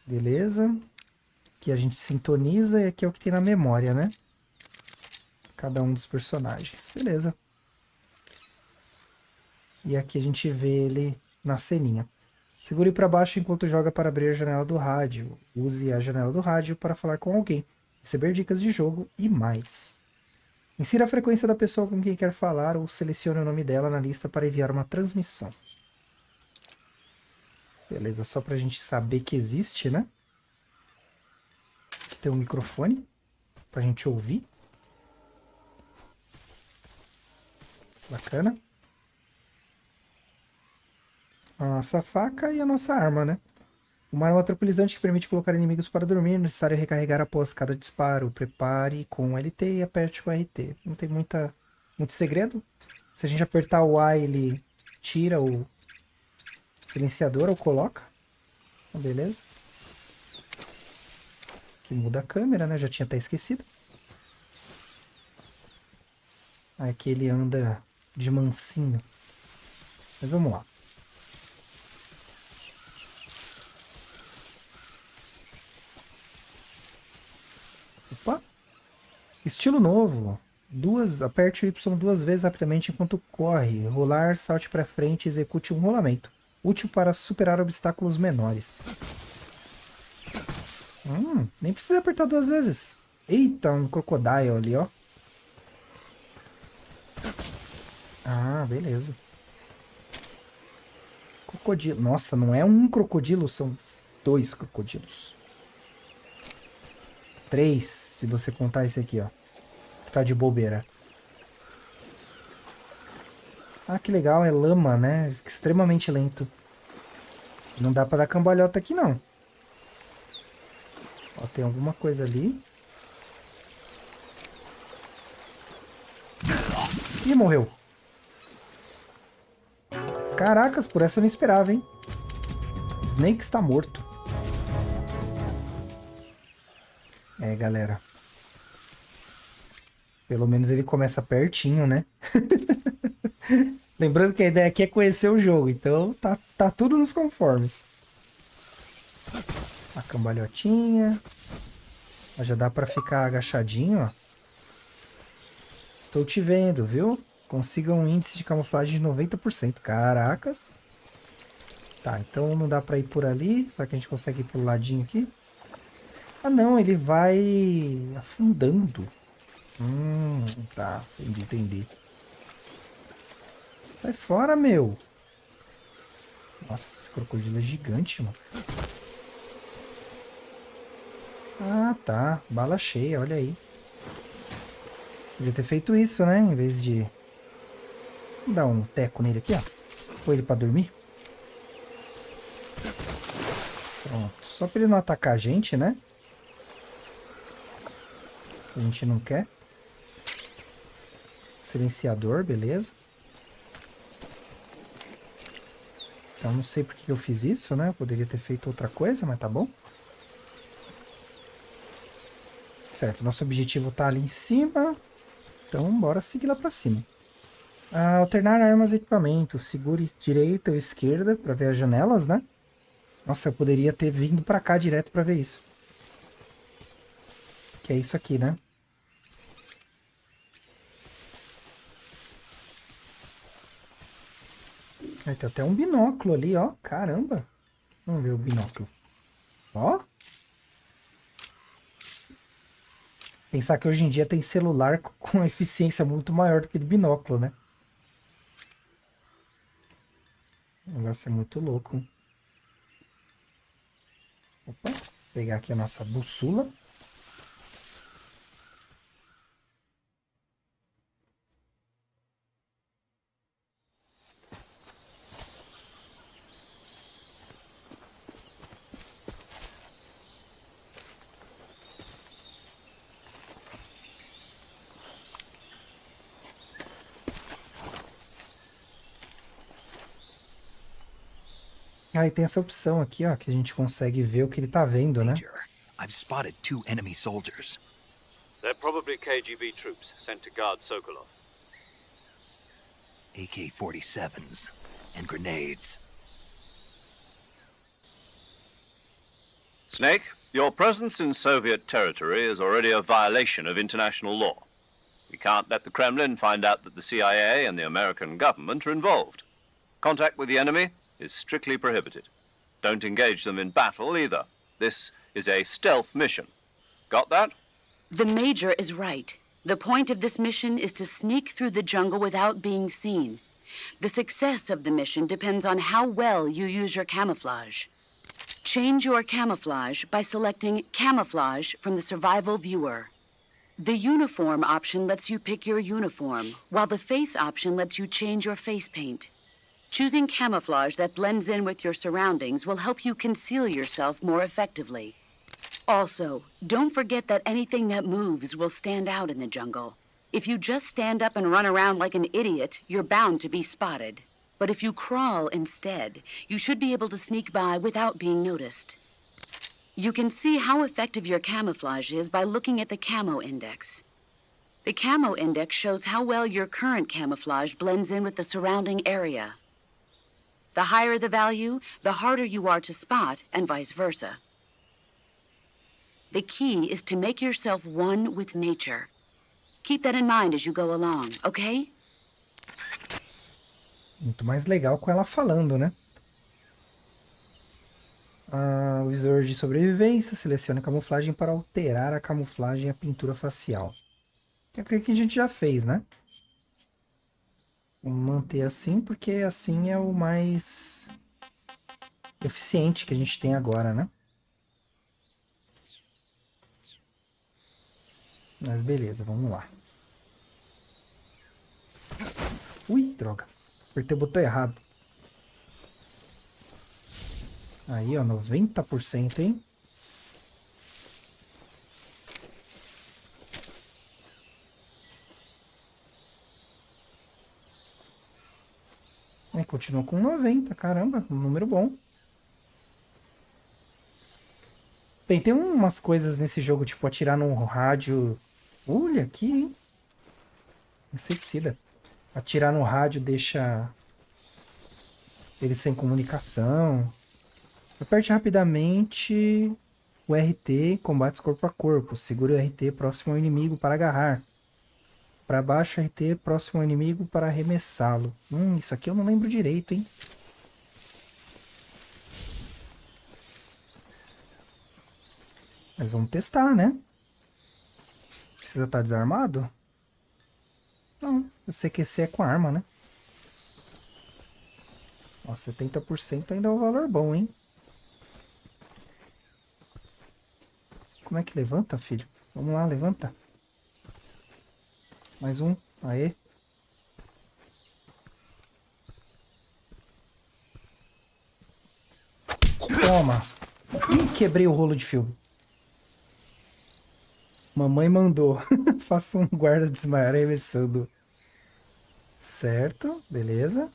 Beleza. Aqui a gente sintoniza e aqui é o que tem na memória, né? Cada um dos personagens. Beleza. E aqui a gente vê ele na ceninha. Segure para baixo enquanto joga para abrir a janela do rádio. Use a janela do rádio para falar com alguém, receber dicas de jogo e mais. Insira a frequência da pessoa com quem quer falar ou selecione o nome dela na lista para enviar uma transmissão. Beleza, só pra gente saber que existe, né? Aqui tem um microfone pra gente ouvir. Bacana. A nossa faca e a nossa arma, né? Uma arma tranquilizante que permite colocar inimigos para dormir. Necessário recarregar após cada disparo. Prepare com LT e aperte com RT. Não tem muito segredo. Se a gente apertar o A, ele tira o silenciador ou coloca. Beleza. Aqui muda a câmera, né? Já tinha até esquecido. Aqui ele anda de mansinho. Mas vamos lá. Opa! Estilo novo. Aperte o Y duas vezes rapidamente enquanto corre. Rolar, salte para frente e execute um rolamento. Útil para superar obstáculos menores. Nem precisa apertar duas vezes. Eita, um crocodile ali, ó. Ah, beleza. Crocodilo. Nossa, não é um crocodilo, são 2 crocodilos. 3, se você contar esse aqui, ó. Que tá de bobeira. Ah, que legal, é lama, né? Fica extremamente lento. Não dá pra dar cambalhota aqui, não. Ó, tem alguma coisa ali. Ih, morreu. Caracas, por essa eu não esperava, hein? Snake está morto. É, galera. Pelo menos ele começa pertinho, né? Lembrando que a ideia aqui é conhecer o jogo, então tá tudo nos conformes. A cambalhotinha. Já dá pra ficar agachadinho, ó. Estou te vendo, viu? Consiga um índice de camuflagem de 90%. Caracas. Tá, então não dá pra ir por ali. Será que a gente consegue ir pelo ladinho aqui? Ah, não, ele vai afundando. Tá, entendi. Sai fora, meu. Nossa, esse crocodilo é gigante, mano. Ah, tá. Bala cheia, olha aí. Podia ter feito isso, né? Em vez de... Vou dar um teco nele aqui, ó. Põe ele pra dormir. Pronto. Só pra ele não atacar a gente, né? A gente não quer. Silenciador, beleza. Então não sei porque eu fiz isso, né? Eu poderia ter feito outra coisa, mas tá bom. Certo, nosso objetivo tá ali em cima. Então bora seguir lá pra cima. Alternar armas e equipamentos. Segure direita ou esquerda pra ver as janelas, né? Nossa, eu poderia ter vindo pra cá direto pra ver isso. Que é isso aqui, né? Aí tem até um binóculo ali, ó. Caramba. Vamos ver o binóculo. Ó. Pensar que hoje em dia tem celular com eficiência muito maior do que o binóculo, né? O negócio é muito louco. Opa. Vou pegar aqui a nossa bússola. Aí tem essa opção aqui, ó, que a gente consegue ver o que ele tá vendo, né? Major, I've spotted 2 enemy soldiers. They're probably KGB troops sent to guard Sokolov. AK-47s and grenades. Snake, your presence in Soviet territory is already a violation of international law. We can't let the Kremlin find out that the CIA and the American government are involved. Contact with the enemy is strictly prohibited. Don't engage them in battle either. This is a stealth mission. Got that? The Major is right. The point of this mission is to sneak through the jungle without being seen. The success of the mission depends on how well you use your camouflage. Change your camouflage by selecting Camouflage from the Survival Viewer. The Uniform option lets you pick your uniform, while the Face option lets you change your face paint. Choosing camouflage that blends in with your surroundings will help you conceal yourself more effectively. Also, don't forget that anything that moves will stand out in the jungle. If you just stand up and run around like an idiot, you're bound to be spotted. But if you crawl instead, you should be able to sneak by without being noticed. You can see how effective your camouflage is by looking at the Camo Index. The Camo Index shows how well your current camouflage blends in with the surrounding area. The higher the value, the harder you are to spot, and vice versa. The key is to make yourself one with nature. Keep that in mind as you go along, okay? Muito mais legal com ela falando, né? O visor de sobrevivência. Selecione a camuflagem para alterar a camuflagem e a pintura facial. É o que a gente já fez, né? Vamos manter assim, porque assim é o mais eficiente que a gente tem agora, né? Mas beleza, vamos lá. Ui, droga. Apertei o botão errado. Aí, ó, 90%, hein? É, continua com 90, caramba, um número bom. Bem, tem umas coisas nesse jogo, tipo atirar no rádio. Olha aqui, hein? Inseticida. Atirar no rádio deixa ele sem comunicação. Aperte rapidamente o RT em combates corpo a corpo. Segure o RT próximo ao inimigo para agarrar. Para baixo, RT próximo ao inimigo para arremessá-lo. Isso aqui eu não lembro direito, hein? Mas vamos testar, né? Precisa estar desarmado? Não, eu sei que esse é com arma, né? Ó, 70% ainda é um valor bom, hein? Como é que levanta, filho? Vamos lá, levanta. Mais um. Aê. Toma. Ih, quebrei o rolo de filme. Mamãe mandou. Faça um guarda desmaiar arremessando. Certo, beleza.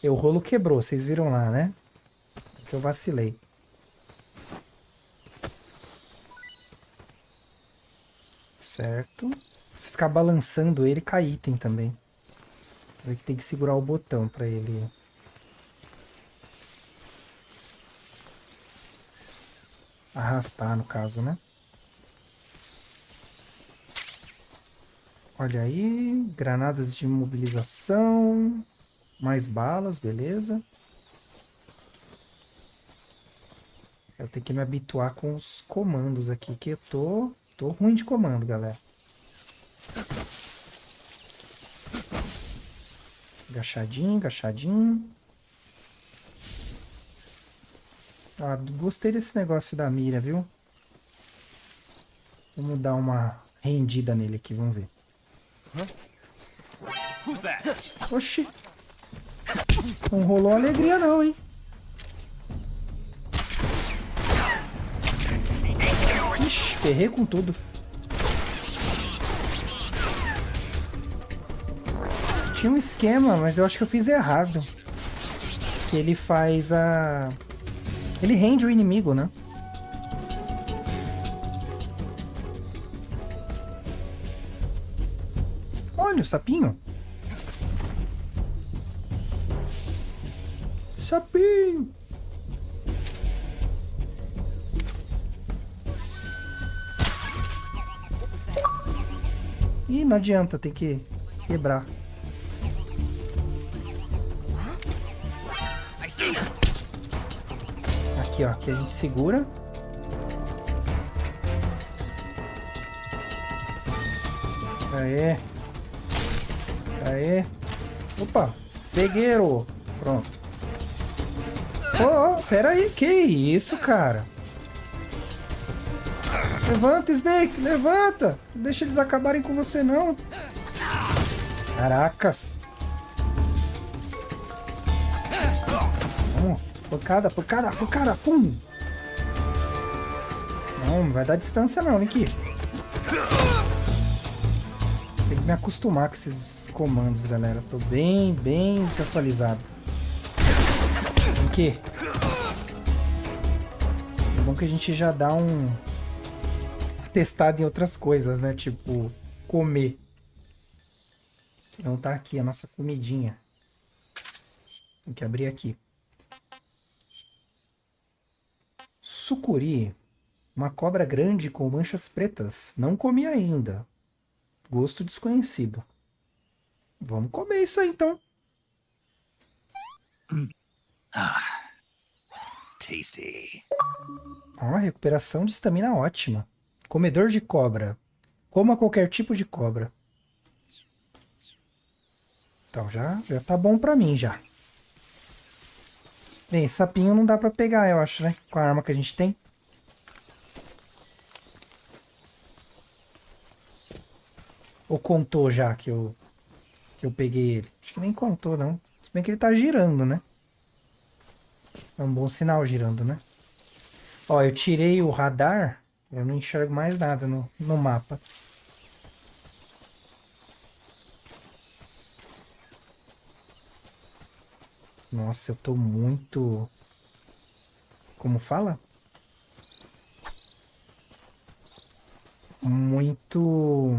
E o rolo quebrou, vocês viram lá, né? Que eu vacilei. Certo. Se ficar balançando ele, cai item também. Aí que tem que segurar o botão pra ele... arrastar, no caso, né? Olha aí, granadas de imobilização, mais balas, beleza. Eu tenho que me habituar com os comandos aqui, que eu tô ruim de comando, galera. Agachadinho, agachadinho. Ah, gostei desse negócio da mira, viu? Vamos dar uma rendida nele aqui, vamos ver. Oxi. Não rolou alegria não, hein? Ixi, ferrei com tudo. Tinha um esquema, mas eu acho que eu fiz errado. Que ele faz a... ele rende o inimigo, né? Olha o sapinho. Sapinho. Ih, não adianta, tem que quebrar. Aqui, ó, aqui a gente segura. Aê. Aê. Opa, cegueiro. Pronto. Oh, pera aí, que isso, cara? Levanta, Snake, levanta. Não deixa eles acabarem com você, não. Caracas. Vamos, pancada, pancada, pancada, pum. Não vai dar distância não, Nick. Tem que me acostumar com esses comandos, galera. Tô bem desatualizado. Nick. É bom que a gente já dá um... testado em outras coisas, né? Tipo, comer. Não tá aqui a nossa comidinha. Tem que abrir aqui. Sucuri. Uma cobra grande com manchas pretas. Não comi ainda. Gosto desconhecido. Vamos comer isso aí, então. Tasty. Ó, recuperação de estamina ótima. Comedor de cobra. Coma qualquer tipo de cobra. Então já tá bom pra mim já. Bem, esse sapinho não dá pra pegar, eu acho, né? Com a arma que a gente tem. Ou contou já que eu peguei ele? Acho que nem contou, não. Se bem que ele tá girando, né? É um bom sinal girando, né? Ó, eu tirei o radar. Eu não enxergo mais nada no mapa. Nossa, eu tô muito... Como fala? Muito...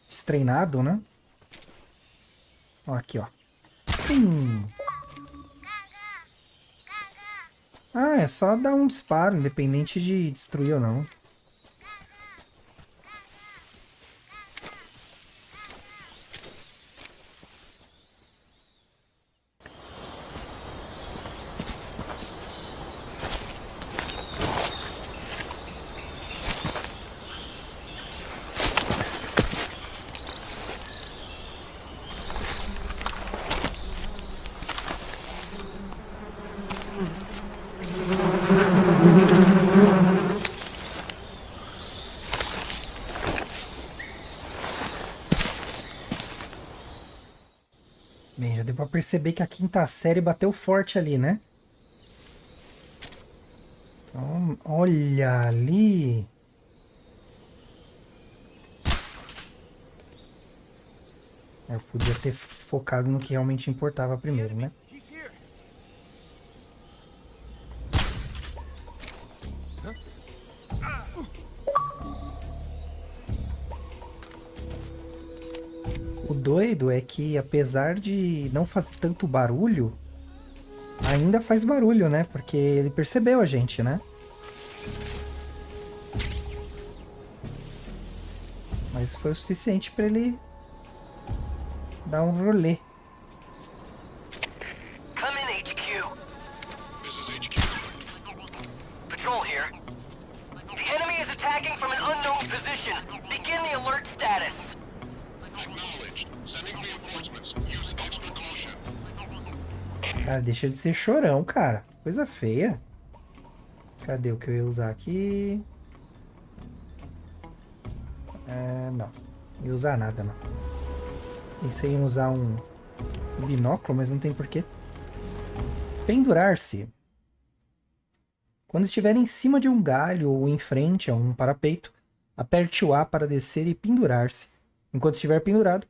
destreinado, né? Ó, aqui, ó. Ah, é só dar um disparo, independente de destruir ou não. Bem, já deu pra perceber que a quinta série bateu forte ali, né? Então, olha ali. Eu podia ter focado no que realmente importava primeiro, né? O doido é que, apesar de não fazer tanto barulho, ainda faz barulho, né? Porque ele percebeu a gente, né? Mas foi o suficiente para ele dar um rolê. Come in, HQ. This is HQ. Patrol here. The enemy is attacking from an unknown position. Begin the alert status. Acknowledged. Sending reinforcements. Use extra caution. Cara, deixa de ser chorão, cara. Coisa feia. Cadê o que eu ia usar aqui? Não. Não ia usar nada, não. Pensei em usar um binóculo, mas não tem porquê. Pendurar-se. Quando estiver em cima de um galho ou em frente a um parapeito, aperte o A para descer e pendurar-se. Enquanto estiver pendurado,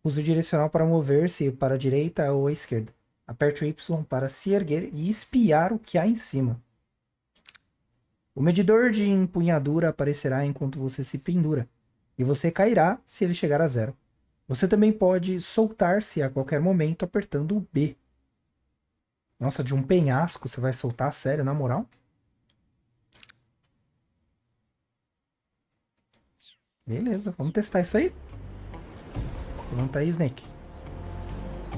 use o direcional para mover-se para a direita ou à esquerda. Aperte o Y para se erguer e espiar o que há em cima. O medidor de empunhadura aparecerá enquanto você se pendura, e você cairá se ele chegar a 0. Você também pode soltar-se a qualquer momento apertando o B. Nossa, de um penhasco você vai soltar? Sério, na moral? Beleza, vamos testar isso aí. Levanta aí, Snake.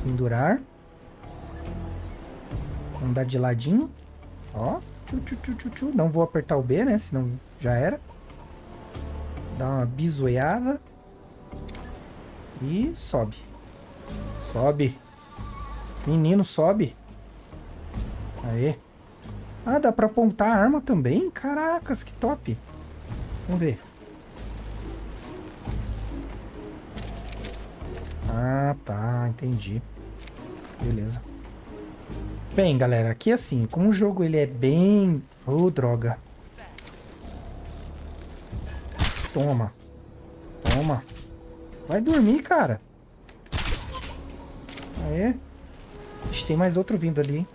Pendurar. Vamos dar de ladinho. Ó. Não vou apertar o B, né? Senão já era. Dá uma bisoiada. E sobe. Sobe. Menino, sobe. Aê. Ah, dá pra apontar a arma também? Caracas, que top. Vamos ver. Ah, tá. Entendi. Beleza. Bem, galera, aqui assim, como o jogo ele é bem... Oh, droga. Toma. Toma. Vai dormir, cara. Aê. Ixi, tem mais outro vindo ali, hein?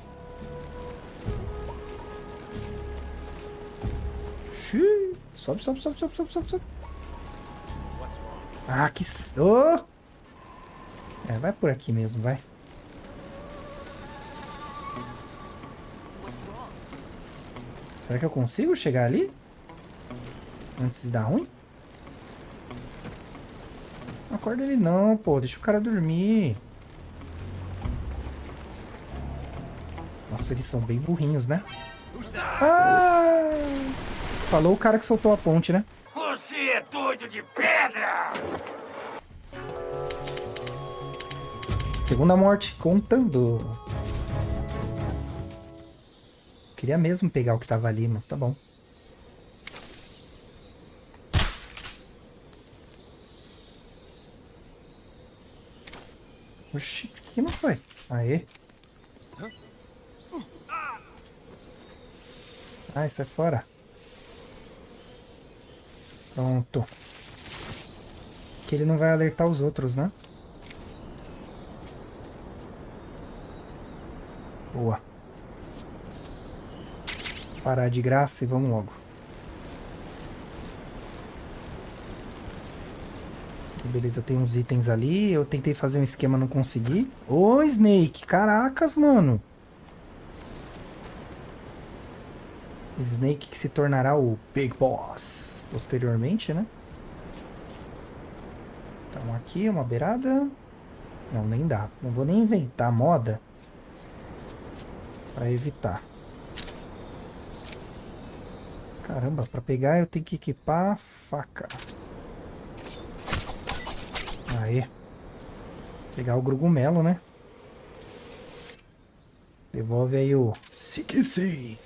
Xiii. Sobe, sobe, sobe, sobe, sobe, sobe, sobe. Ah, que... Oh! Vai por aqui mesmo, vai. Será que eu consigo chegar ali? Antes de dar ruim? Não acorda ele não, pô. Deixa o cara dormir. Nossa, eles são bem burrinhos, né? Ah! Falou o cara que soltou a ponte, né? Você é doido de pedra! Segunda morte, contando. Queria mesmo pegar o que tava ali, mas tá bom. Oxi, por que não foi? Aê. Ai, sai fora. Pronto. Que ele não vai alertar os outros, né? Boa. Parar de graça e vamos logo. Beleza, tem uns itens ali. Eu tentei fazer um esquema, não consegui. Ô, Snake, caracas, mano. Snake que se tornará o Big Boss posteriormente, né? Então aqui, uma beirada. Não, nem dá. Não vou nem inventar moda para evitar. Caramba, para pegar eu tenho que equipar a faca. Aí. Pegar o grugumelo, né? Devolve aí o Sikisei.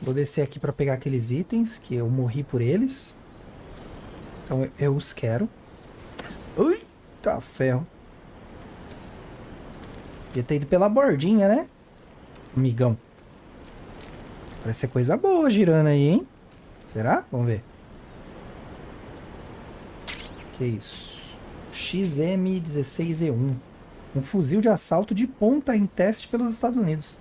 Vou descer aqui para pegar aqueles itens que eu morri por eles. Então eu os quero. Ui, tá ferro. Podia ter ido pela bordinha, né? Amigão. Parece ser coisa boa girando aí, hein? Será? Vamos ver. Que isso? XM-16E1. Um fuzil de assalto de ponta em teste pelos Estados Unidos.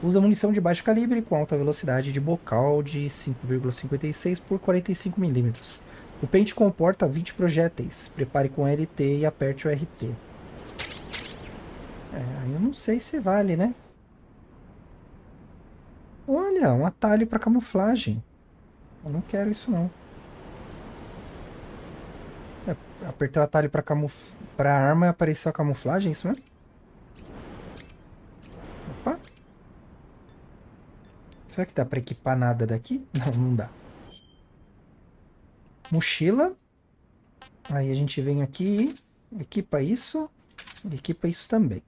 Usa munição de baixo calibre com alta velocidade de bocal de 5,56 por 45 mm. O pente comporta 20 projéteis. Prepare com LT e aperte o RT. Eu não sei se vale, né? Olha, um atalho para camuflagem. Eu não quero isso, não. Apertei o atalho para arma e apareceu a camuflagem, isso mesmo? Opa. Será que dá para equipar nada daqui? Não, não dá. Mochila. Aí a gente vem aqui, equipa isso, e equipa isso também.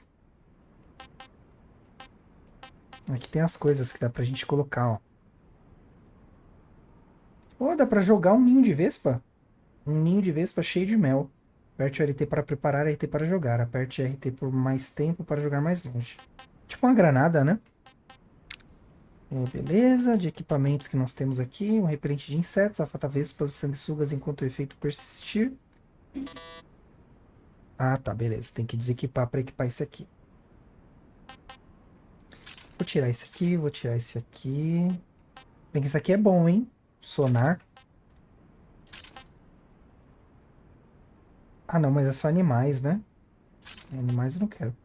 Aqui tem as coisas que dá pra gente colocar, ó. Oh, dá pra jogar um ninho de vespa? Um ninho de vespa cheio de mel. Aperte o RT para preparar, RT para jogar. Aperte RT por mais tempo para jogar mais longe. Tipo uma granada, né? Beleza, de equipamentos que nós temos aqui. Um repelente de insetos, afasta vespas e sanguessugas enquanto o efeito persistir. Ah, tá, beleza. Tem que desequipar para equipar esse aqui. Vou tirar esse aqui, vou tirar esse aqui. Bem que esse aqui é bom, hein? Sonar. Ah, não, mas é só animais, né? Animais eu não quero.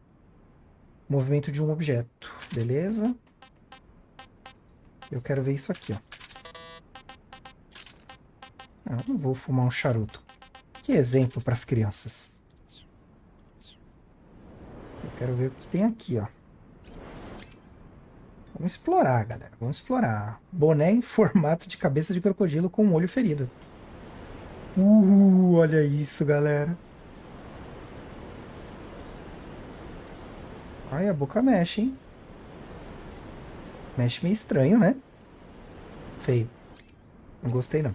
Movimento de um objeto. Beleza. Eu quero ver isso aqui, ó. Ah, eu não vou fumar um charuto. Que exemplo para as crianças. Eu quero ver o que tem aqui, ó. Vamos explorar, galera. Vamos explorar. Boné em formato de cabeça de crocodilo com um olho ferido. Olha isso, galera. Ai, a boca mexe, hein? Mexe meio estranho, né? Feio. Não gostei, não.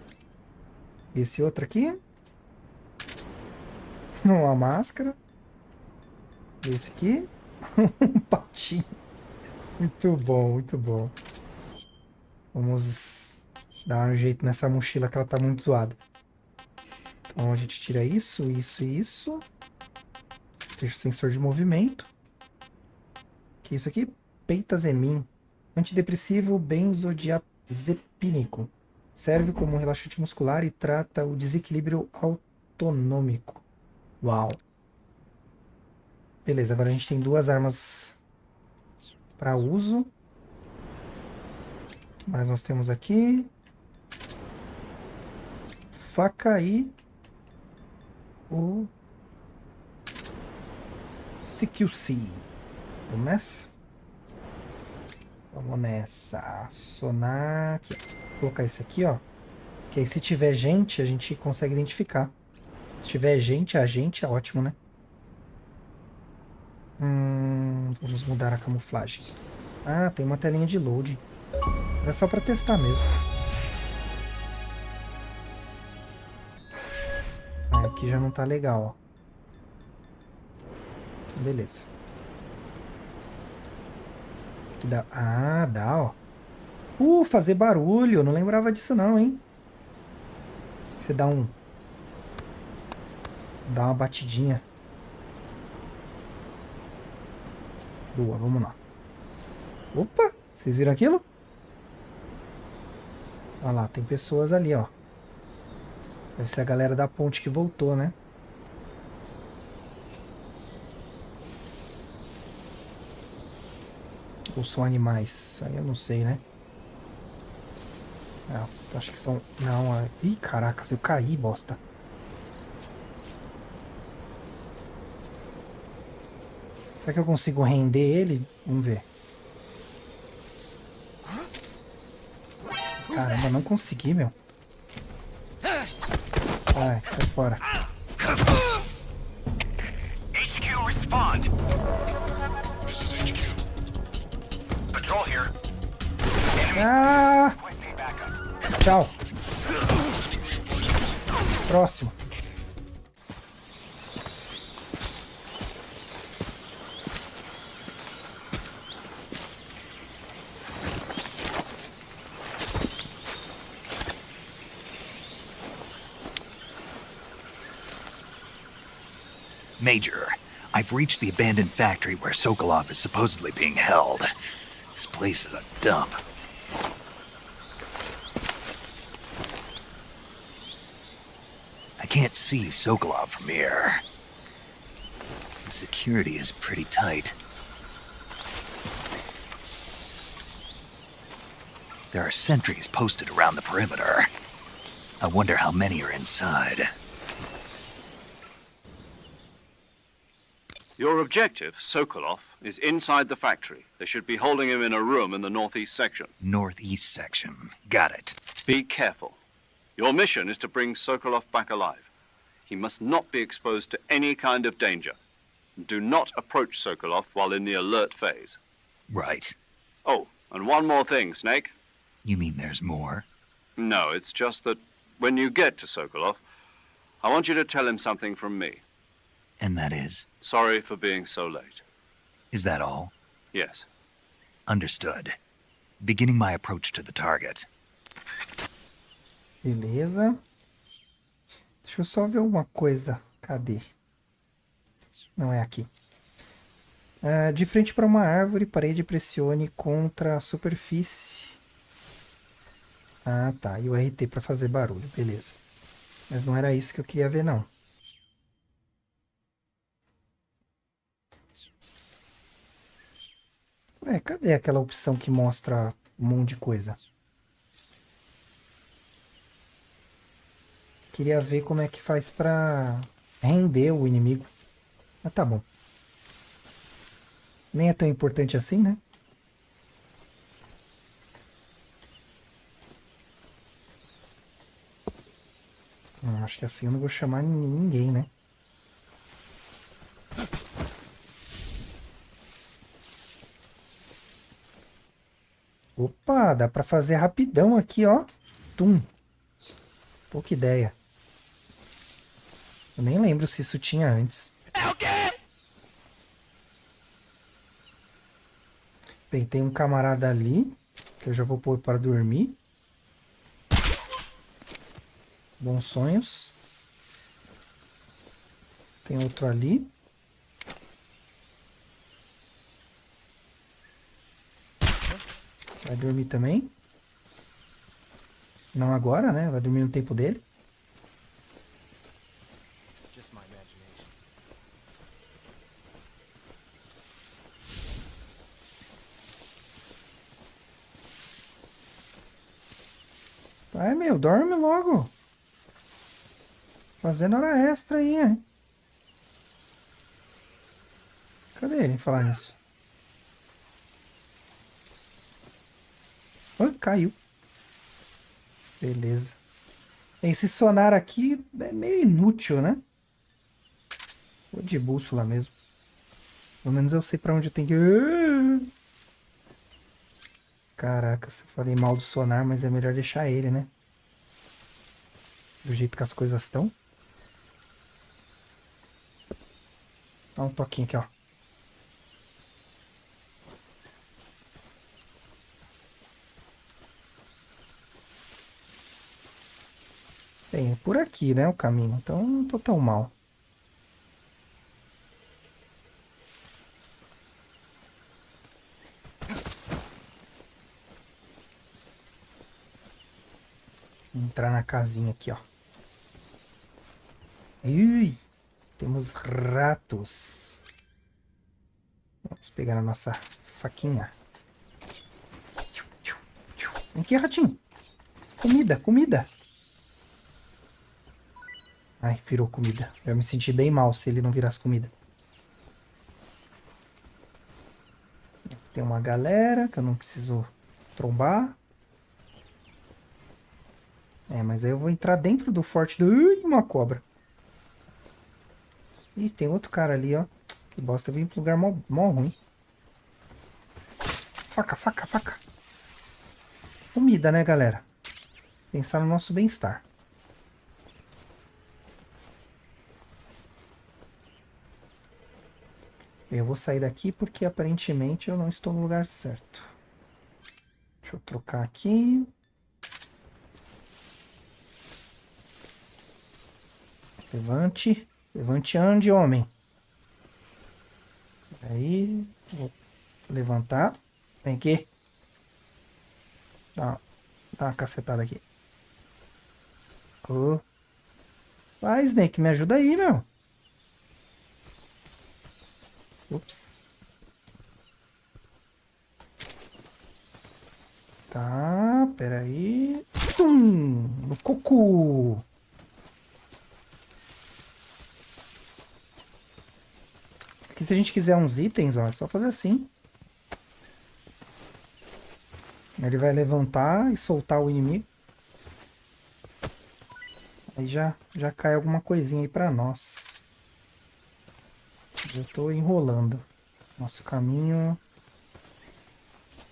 Esse outro aqui. Uma máscara. Esse aqui. Um patinho. Muito bom, muito bom. Vamos dar um jeito nessa mochila que ela tá muito zoada. Então a gente tira isso, isso e isso. Deixa o sensor de movimento. Que é isso aqui? Pentazemin. Antidepressivo benzodiazepínico. Serve como um relaxante muscular e trata o desequilíbrio autonômico. Uau. Beleza, agora a gente tem duas armas para uso. O que mais nós temos aqui? Faca e o CQC. Vamos nessa? Vamos nessa. Sonar aqui. Vou colocar esse aqui, ó. Que aí se tiver gente, a gente consegue identificar. Se tiver gente, a gente é ótimo, né? Vamos mudar a camuflagem. Ah, tem uma telinha de load. É só pra testar mesmo. Ah, aqui já não tá legal, ó. Beleza. Aqui dá... Ah, dá, ó. Fazer barulho. Eu não lembrava disso não, hein? Você dá um... Dá uma batidinha. Boa, vamos lá. Opa! Vocês viram aquilo? Olha lá, tem pessoas ali, ó. Deve ser a galera da ponte que voltou, né? Ou são animais? Aí eu não sei, né? Ah, acho que são... Não, é... Ih, caracas, eu caí, bosta. Será que eu consigo render ele? Vamos ver. Caramba, não consegui, meu. Ai, sai fora. HQ, respond. This is HQ. Patrol here. Ah! Requesting backup. Tchau. Próximo. Major, I've reached the abandoned factory where Sokolov is supposedly being held. This place is a dump. I can't see Sokolov from here. The security is pretty tight. There are sentries posted around the perimeter. I wonder how many are inside. Your objective, Sokolov, is inside the factory. They should be holding him in a room in the northeast section. Northeast section. Got it. Be careful. Your mission is to bring Sokolov back alive. He must not be exposed to any kind of danger. Do not approach Sokolov while in the alert phase. Right. Oh, and one more thing, Snake. You mean there's more? No, it's just that when you get to Sokolov, I want you to tell him something from me. And that is? Sorry for being so late. Is that all? Yes. Understood. Beginning my approach to the target. Beleza. Deixa eu só ver uma coisa. Cadê? Não é aqui. De frente para uma árvore, parede, pressione contra a superfície. Ah, tá. E o RT para fazer barulho. Beleza. Mas não era isso que eu queria ver, não. Ué, cadê aquela opção que mostra um monte de coisa? Queria ver como é que faz pra render o inimigo. Mas tá bom. Nem é tão importante assim, né? Acho que assim eu não vou chamar ninguém, né? Opa, dá pra fazer rapidão aqui, ó. Tum. Pouca ideia. Eu nem lembro se isso tinha antes. Bem, tem um camarada ali, que eu já vou pôr para dormir. Bons sonhos. Tem outro ali. Vai dormir também. Não agora, né? Vai dormir no tempo dele. Vai, meu, dorme logo. Fazendo hora extra aí, hein? Cadê ele falar nisso? Ah, caiu. Beleza. Esse sonar aqui é meio inútil, né? Vou de bússola mesmo. Pelo menos eu sei pra onde eu tenho que... Caraca, eu falei mal do sonar, mas é melhor deixar ele, né? Do jeito que as coisas estão. Dá um toquinho aqui, ó. Bem, é por aqui, né, o caminho. Então não tô tão mal. Vou entrar na casinha aqui, ó. Ui, temos ratos. Vamos pegar a nossa faquinha. Vem aqui, ratinho. Comida, comida. Ai, virou comida. Eu me senti bem mal se ele não virasse comida. Tem uma galera que eu não preciso trombar. É, mas aí eu vou entrar dentro do forte do... Ui, uma cobra. Ih, tem outro cara ali, ó. Que bosta, eu vim pro lugar mó ruim. Faca, faca, faca. Comida, né, galera? Pensar no nosso bem-estar. Eu vou sair daqui porque aparentemente eu não estou no lugar certo. Deixa eu trocar aqui. Levante. Levante, ande, homem. Aí, vou levantar. Vem aqui. Dá uma cacetada aqui. Oh. Vai, Snake, me ajuda aí, meu. Ups. Tá, peraí. Tum! No coco! Aqui se a gente quiser uns itens, ó, é só fazer assim. Ele vai levantar e soltar o inimigo. Aí já cai alguma coisinha aí pra nós. Já tô enrolando. Nosso caminho...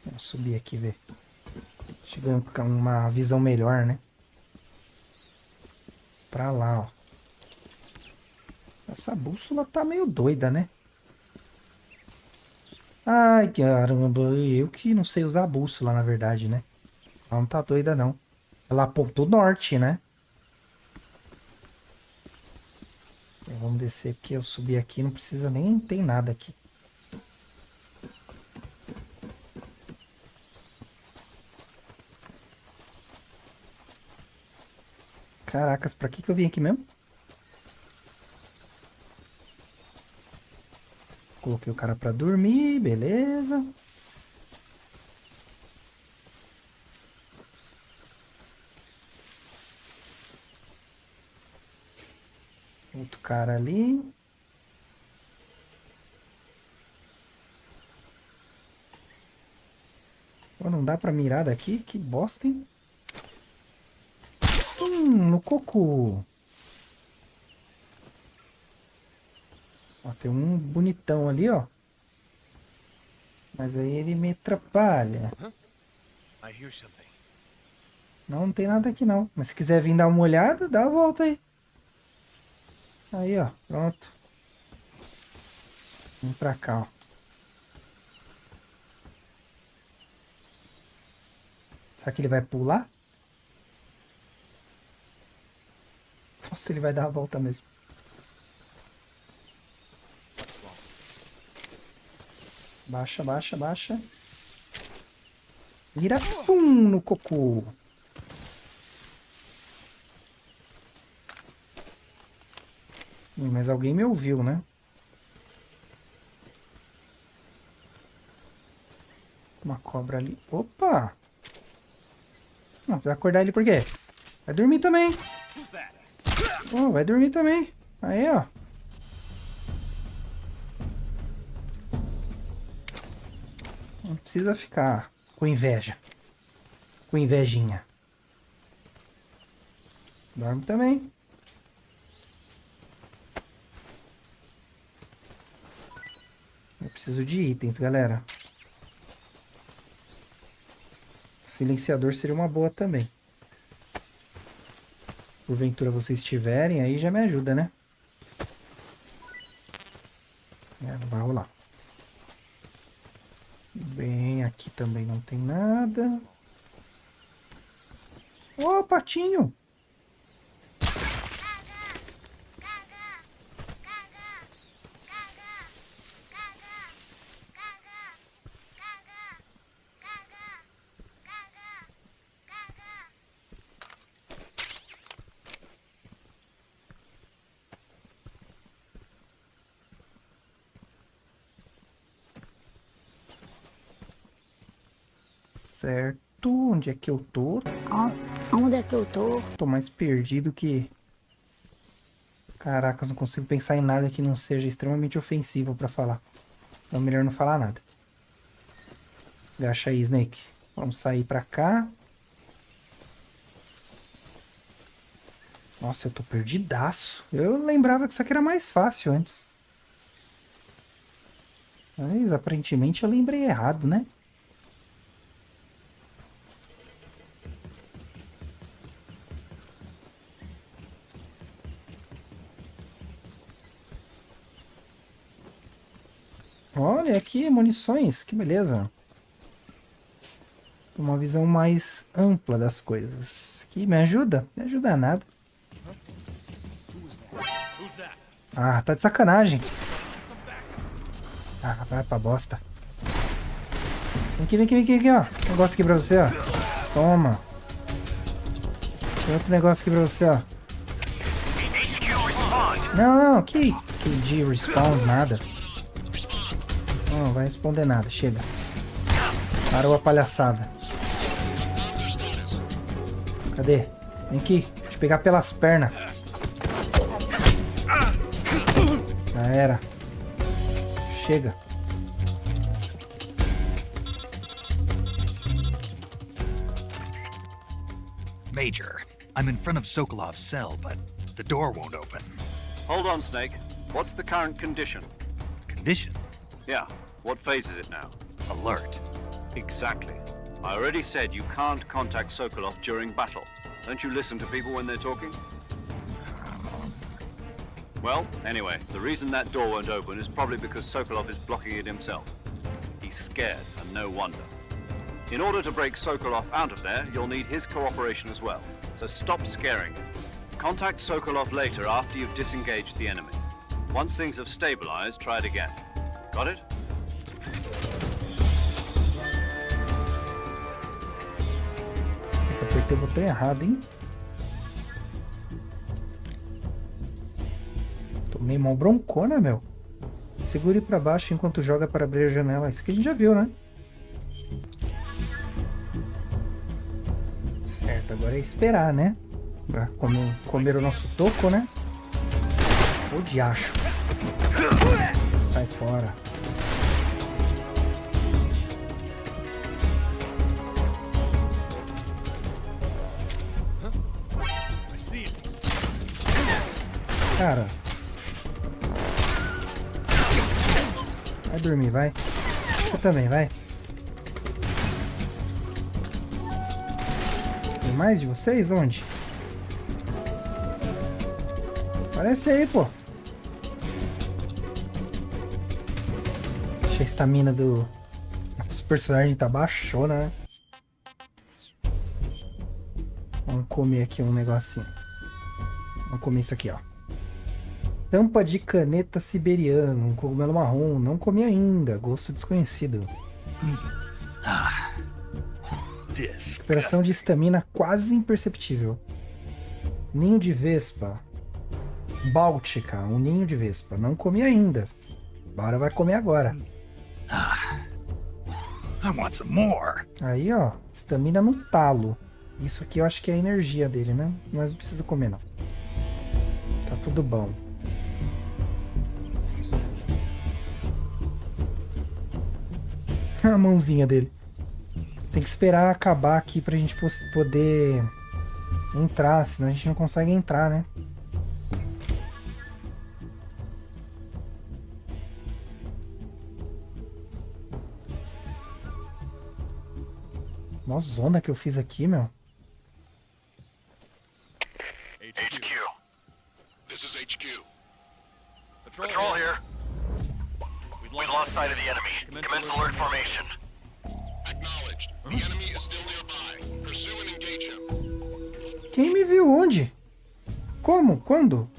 Vamos subir aqui, ver. Chegando com uma visão melhor, né? Pra lá, ó. Essa bússola tá meio doida, né? Ai, caramba. Eu que não sei usar a bússola, na verdade, né? Ela não tá doida, não. Ela apontou norte, né? Vamos descer, porque eu subi aqui, não precisa nem... Tem nada aqui. Caracas, pra que eu vim aqui mesmo? Coloquei o cara pra dormir, beleza. Outro cara ali. Pô, não dá pra mirar daqui? Que bosta, hein? No coco. Ó, tem um bonitão ali, ó. Mas aí ele me atrapalha. Não, não tem nada aqui não. Mas se quiser vir dar uma olhada, dá a volta aí. Aí, ó. Pronto. Vem pra cá, ó. Será que ele vai pular? Nossa, ele vai dar a volta mesmo. Baixa, baixa, baixa. Vira. Pum, no cocô. Mas alguém me ouviu, né? Uma cobra ali. Opa! Não, vai acordar ele por quê? Vai dormir também. Oh, vai dormir também. Aí, ó. Não precisa ficar com inveja. Com invejinha. Dorme também. preciso de itens, galera. Silenciador seria uma boa também. Porventura vocês tiverem, aí já me ajuda, né? Não vai rolar. Bem, aqui também não tem nada. Ô, patinho! Certo, onde é que eu tô? Onde é que eu tô? Tô mais perdido que... Caracas, não consigo pensar em nada que não seja extremamente ofensivo pra falar. Então é melhor não falar nada. Agacha aí, Snake. Vamos sair pra cá. Nossa, eu tô perdidaço. Eu lembrava que isso aqui era mais fácil antes. Mas aparentemente eu lembrei errado, né? Olha aqui, munições, que beleza. Uma visão mais ampla das coisas. Que me ajuda? Me ajuda nada. Ah, tá de sacanagem. Ah, vai pra bosta. Vem aqui, ó. Um negócio aqui pra você, ó. Toma. Tem outro negócio aqui pra você, ó. Não, que de respawn, nada. Não vai responder nada, chega. Parou a palhaçada. Cadê? Vem aqui, deixa eu pegar pelas pernas. Já era. Chega. Major, I'm in front of Sokolov's cell, but the door won't open. Hold on, Snake. What's the current condition? Condition? Yeah, what phase is it now? Alert. Exactly. I already said you can't contact Sokolov during battle. Don't you listen to people when they're talking? Well, anyway, the reason that door won't open is probably because Sokolov is blocking it himself. He's scared, and no wonder. In order to break Sokolov out of there, you'll need his cooperation as well. So stop scaring him. Contact Sokolov later after you've disengaged the enemy. Once things have stabilized, try it again. Got it? Apertei o botão errado, hein? Tomei mó broncona, meu. Segure pra baixo enquanto joga para abrir a janela. Isso aqui a gente já viu, né? Certo, agora é esperar, né? Pra comer o nosso toco, né? Ô diacho. Sai fora. Cara. Vai dormir, vai. Você também, vai. Tem mais de vocês? Onde? Aparece aí, pô. Deixa a estamina do nosso personagem tá baixona, né? Vamos comer aqui um negocinho. Vamos comer isso aqui, ó. Tampa de caneta siberiana, um cogumelo marrom. Não comi ainda, gosto desconhecido. Recuperação de estamina quase imperceptível. Ninho de vespa. Báltica, um ninho de vespa. Não comi ainda. Bora vai comer agora. I want some more. Aí, ó, estamina no talo. Isso aqui eu acho que é a energia dele, né? Mas não precisa comer, não. Tá tudo bom. A mãozinha dele. Tem que esperar acabar aqui pra gente poder entrar, senão a gente não consegue entrar, né? Mó zona que eu fiz aqui, meu. HQ. This is HQ. Patrol here. We've lost sight of the enemy. Commence alert formation. Acknowledged. The enemy is still nearby. Pursue and engage him. Quem me viu onde? Como? Quando?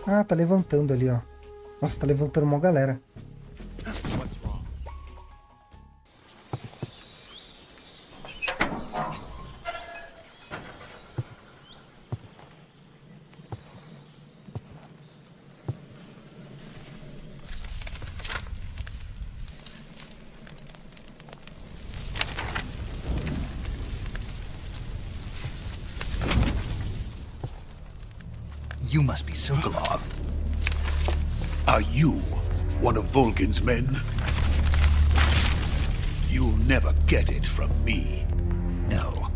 Ah, tá levantando ali, ó. Nossa, tá levantando uma galera. You must be Sokolov. Are you one of Volgin's men? You'll never get it from me. No.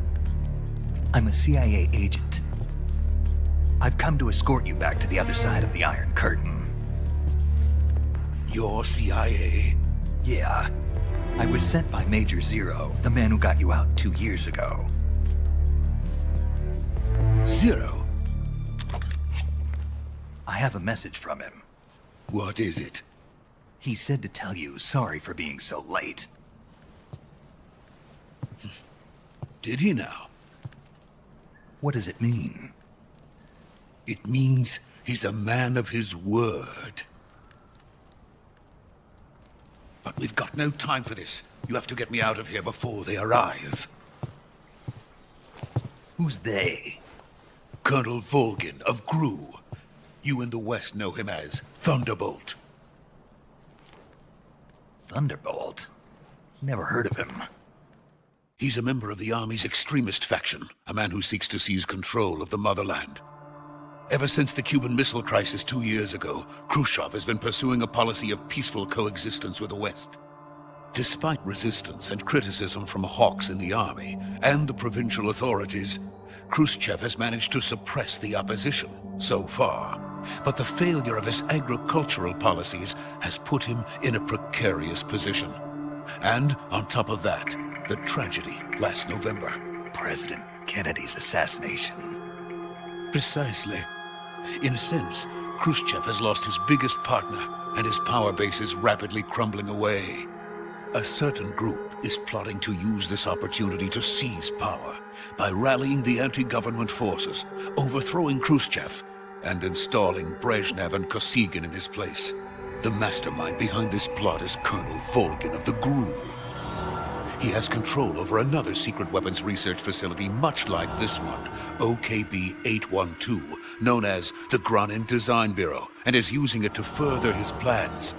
I'm a CIA agent. I've come to escort you back to the other side of the Iron Curtain. You're CIA? Yeah. I was sent by Major Zero, the man who got you out 2 years ago. Zero? I have a message from him. What is it? He said to tell you sorry for being so late. Did he now? What does it mean? It means he's a man of his word. But we've got no time for this. You have to get me out of here before they arrive. Who's they? Colonel Volgin of GRU. You in the West know him as Thunderbolt. Thunderbolt? Never heard of him. He's a member of the Army's extremist faction, a man who seeks to seize control of the motherland. Ever since the Cuban Missile Crisis 2 years ago, Khrushchev has been pursuing a policy of peaceful coexistence with the West. Despite resistance and criticism from hawks in the army and the provincial authorities, Khrushchev has managed to suppress the opposition so far. But the failure of his agricultural policies has put him in a precarious position. And on top of that, the tragedy last November. President Kennedy's assassination. Precisely. In a sense, Khrushchev has lost his biggest partner, and his power base is rapidly crumbling away. A certain group is plotting to use this opportunity to seize power by rallying the anti-government forces, overthrowing Khrushchev, and installing Brezhnev and Kosygin in his place. The mastermind behind this plot is Colonel Volgin of the GRU. He has control over another secret weapons research facility much like this one, OKB-812, known as the Granin Design Bureau, and is using it to further his plans.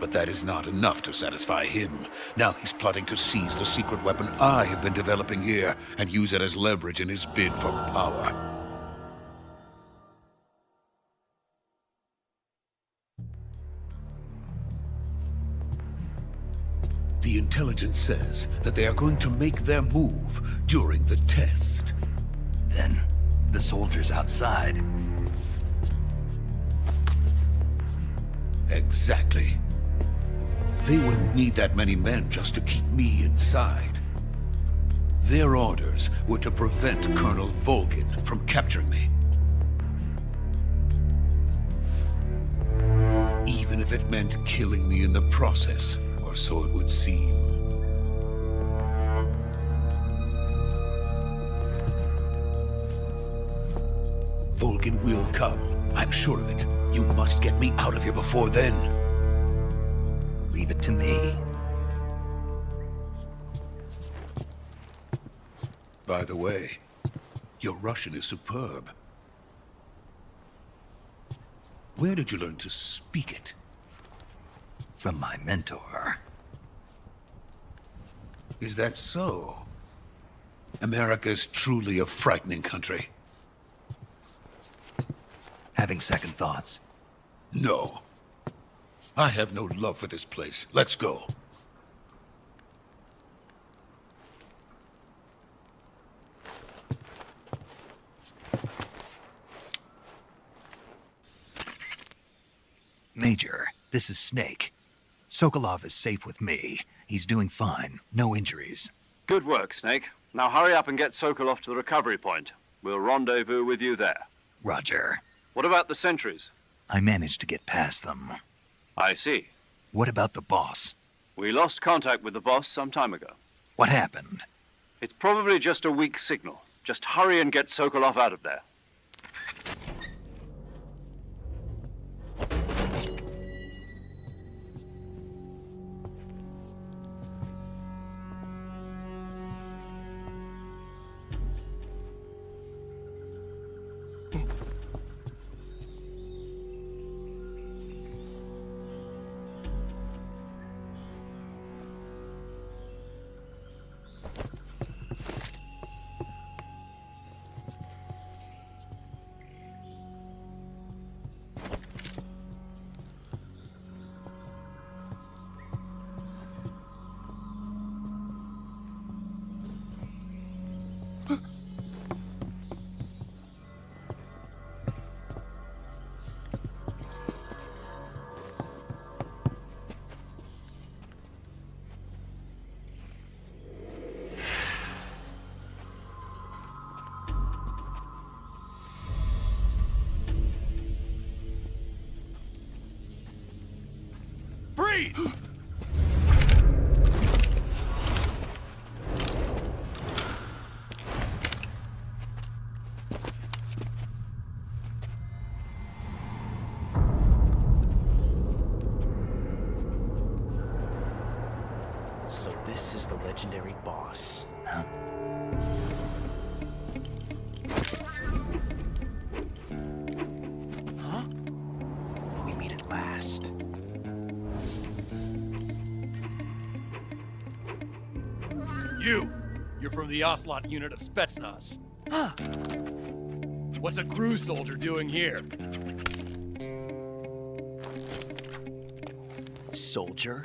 But that is not enough to satisfy him. Now he's plotting to seize the secret weapon I have been developing here and use it as leverage in his bid for power. The intelligence says that they are going to make their move during the test. Then, the soldiers outside. Exactly. They wouldn't need that many men just to keep me inside. Their orders were to prevent Colonel Volgin from capturing me. Even if it meant killing me in the process. Or so it would seem. Volgin will come. I'm sure of it. You must get me out of here before then. Leave it to me. By the way, your Russian is superb. Where did you learn to speak it? From my mentor. Is that so? America's truly a frightening country. Having second thoughts? No. I have no love for this place. Let's go. Major, this is Snake. Sokolov is safe with me. He's doing fine. No injuries. Good work, Snake. Now hurry up and get Sokolov to the recovery point. We'll rendezvous with you there. Roger. What about the sentries? I managed to get past them. I see. What about the boss? We lost contact with the boss some time ago. What happened? It's probably just a weak signal. Just hurry and get Sokolov out of there. Freeze! So this is the legendary boss. Huh? Huh? We meet at last. You're from the Ocelot unit of Spetsnaz. Huh. What's a crew soldier doing here? Soldier?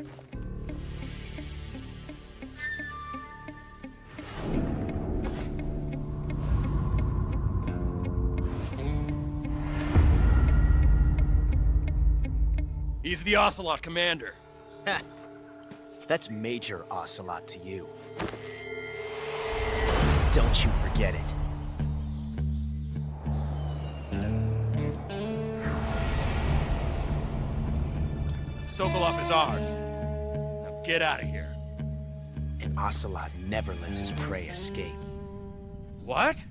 He's the Ocelot commander. Ha! That's Major Ocelot to you. Don't you forget it. Sokolov is ours. Now get out of here. And Ocelot never lets his prey escape. What?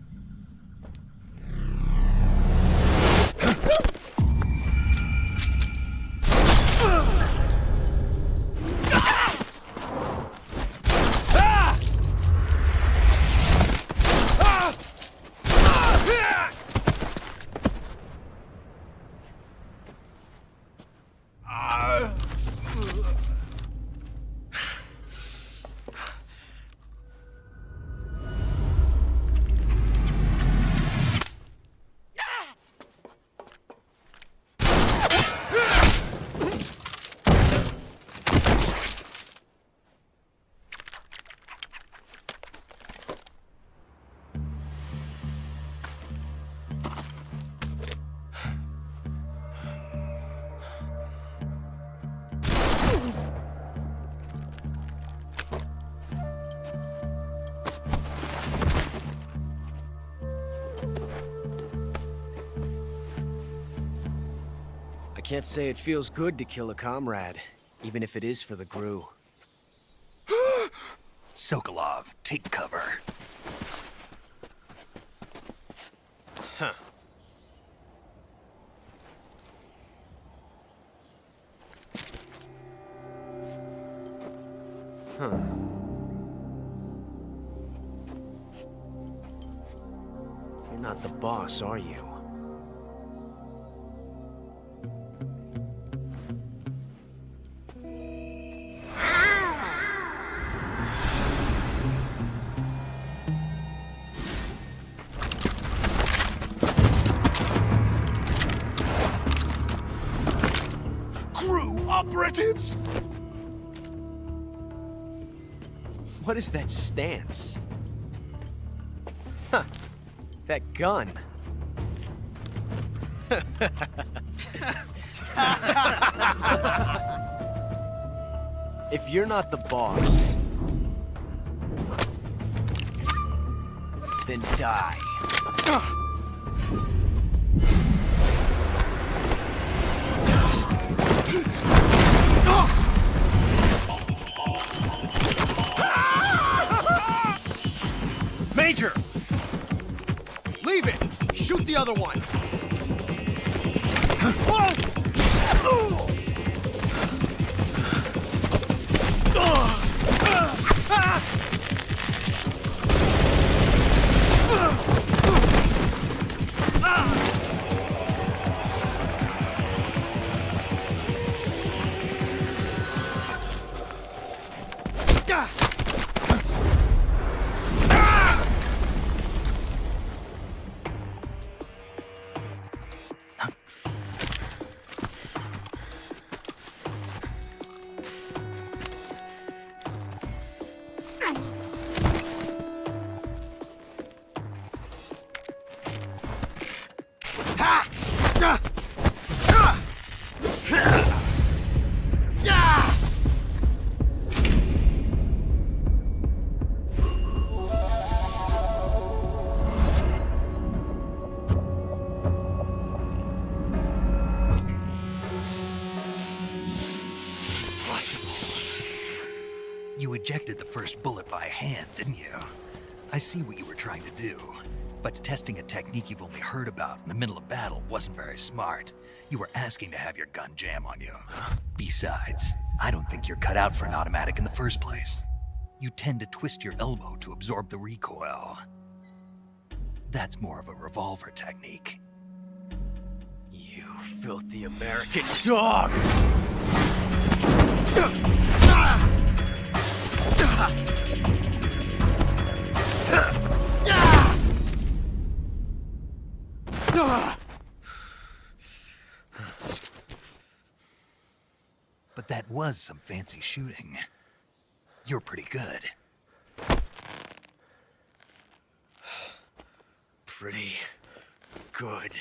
I can't say it feels good to kill a comrade, even if it is for the GRU. Sokolov, take cover. Huh. Huh. You're not the boss, are you? Operatives! What is that stance? Huh. That gun. If you're not the boss, then die. Major! Leave it! Shoot the other one! You ejected the first bullet by hand, didn't you? I see what you were trying to do. But testing a technique you've only heard about in the middle of battle wasn't very smart. You were asking to have your gun jam on you. Besides, I don't think you're cut out for an automatic in the first place. You tend to twist your elbow to absorb the recoil. That's more of a revolver technique. You filthy American dog! But that was some fancy shooting. You're pretty good. Pretty good.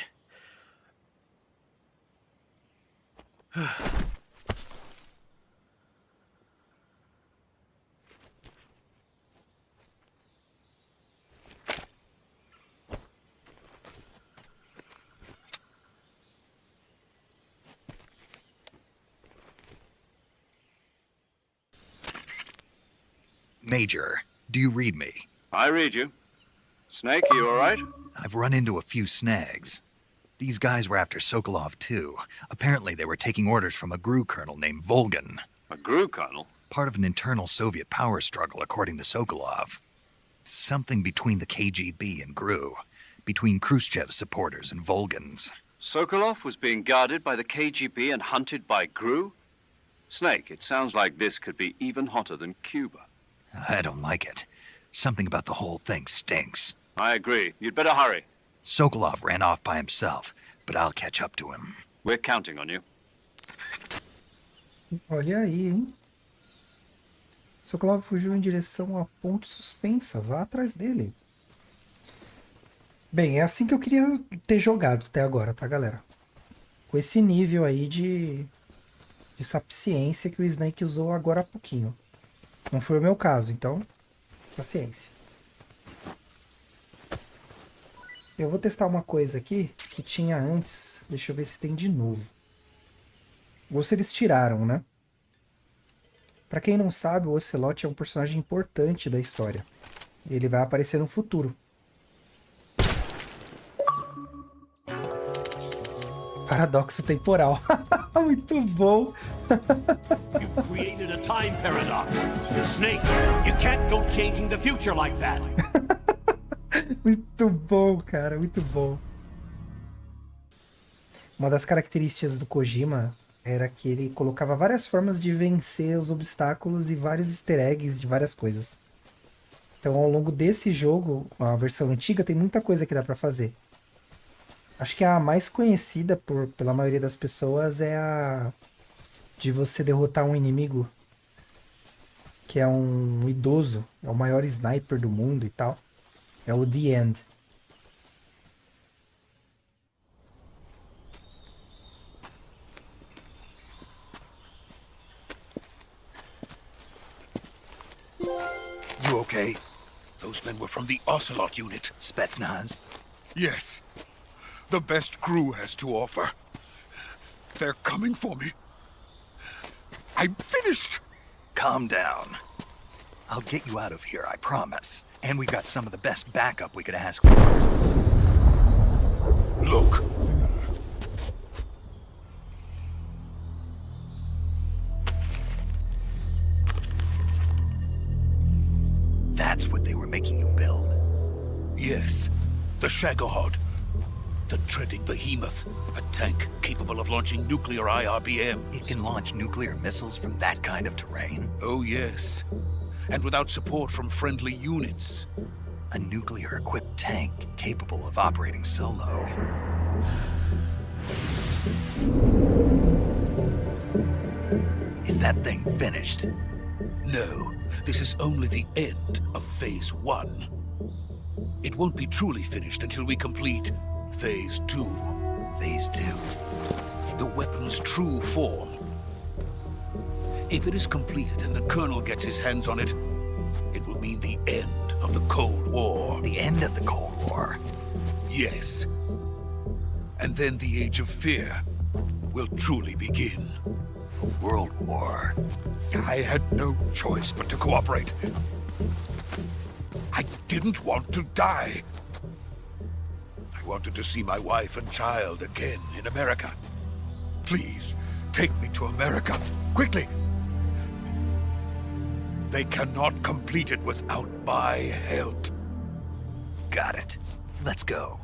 Major, do you read me? I read you. Snake, you all right? I've run into a few snags. These guys were after Sokolov too. Apparently they were taking orders from a GRU colonel named Volgan. A GRU colonel? Part of an internal Soviet power struggle, according to Sokolov. Something between the KGB and GRU. Between Khrushchev's supporters and Volgan's. Sokolov was being guarded by the KGB and hunted by GRU? Snake, it sounds like this could be even hotter than Cuba. I don't like it. Something about the whole thing stinks. I agree. You'd better hurry. Sokolov ran off by himself, but I'll catch up to him. We're counting on you. Olha aí, hein? Sokolov fugiu em direção à ponte suspensa. Vá atrás dele. Bem, é assim que eu queria ter jogado até agora, tá, galera? Com esse nível aí de sapiência que o Snake usou agora há pouquinho. Não foi o meu caso, então, paciência. Eu vou testar uma coisa aqui que tinha antes. Deixa eu ver se tem de novo. Ou se eles tiraram, né? Pra quem não sabe, o Ocelot é um personagem importante da história. Ele vai aparecer no futuro. Paradoxo temporal. Muito bom. You've created a time paradox. Snake, you can't go changing the future like that. Muito bom, cara, muito bom. Uma das características do Kojima era que ele colocava várias formas de vencer os obstáculos e vários easter eggs de várias coisas. Então, ao longo desse jogo, a versão antiga, tem muita coisa que dá pra fazer. Acho que a mais conhecida pela maioria das pessoas é a de você derrotar um inimigo que é um idoso, é o maior sniper do mundo e tal. É o The End. You okay? Those men were from the Ocelot unit. Spetsnaz? Yes. The best crew has to offer. They're coming for me. I'm finished! Calm down. I'll get you out of here, I promise. And we've got some of the best backup we could ask for. Look. That's what they were making you build? Yes. The Shagohod. The treading behemoth. A tank capable of launching nuclear IRBMs. It can launch nuclear missiles from that kind of terrain? Oh, yes. And without support from friendly units. A nuclear-equipped tank capable of operating solo. Is that thing finished? No, this is only the end of Phase 1. It won't be truly finished until we complete Phase 2. Phase 2? The weapon's true form. If it is completed and the Colonel gets his hands on it, it will mean the end of the Cold War. The end of the Cold War? Yes. And then the Age of Fear will truly begin. A world war? I had no choice but to cooperate. I didn't want to die. I wanted to see my wife and child again in America. Please, take me to America, quickly. They cannot complete it without my help. Got it. Let's go.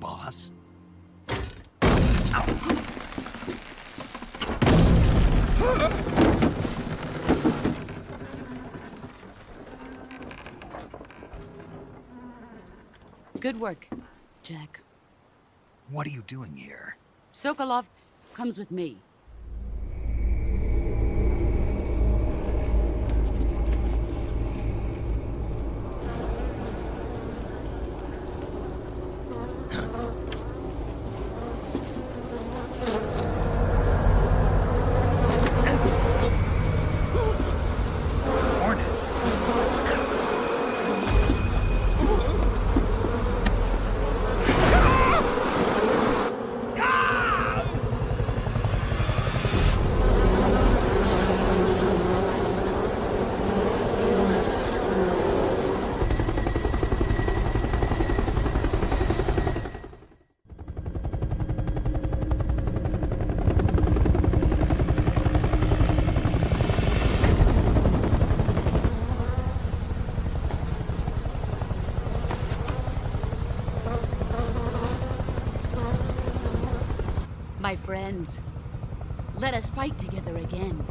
Boss? Good work, Jack. What are you doing here? Sokolov comes with me. Hornets? My friends, let us fight together again.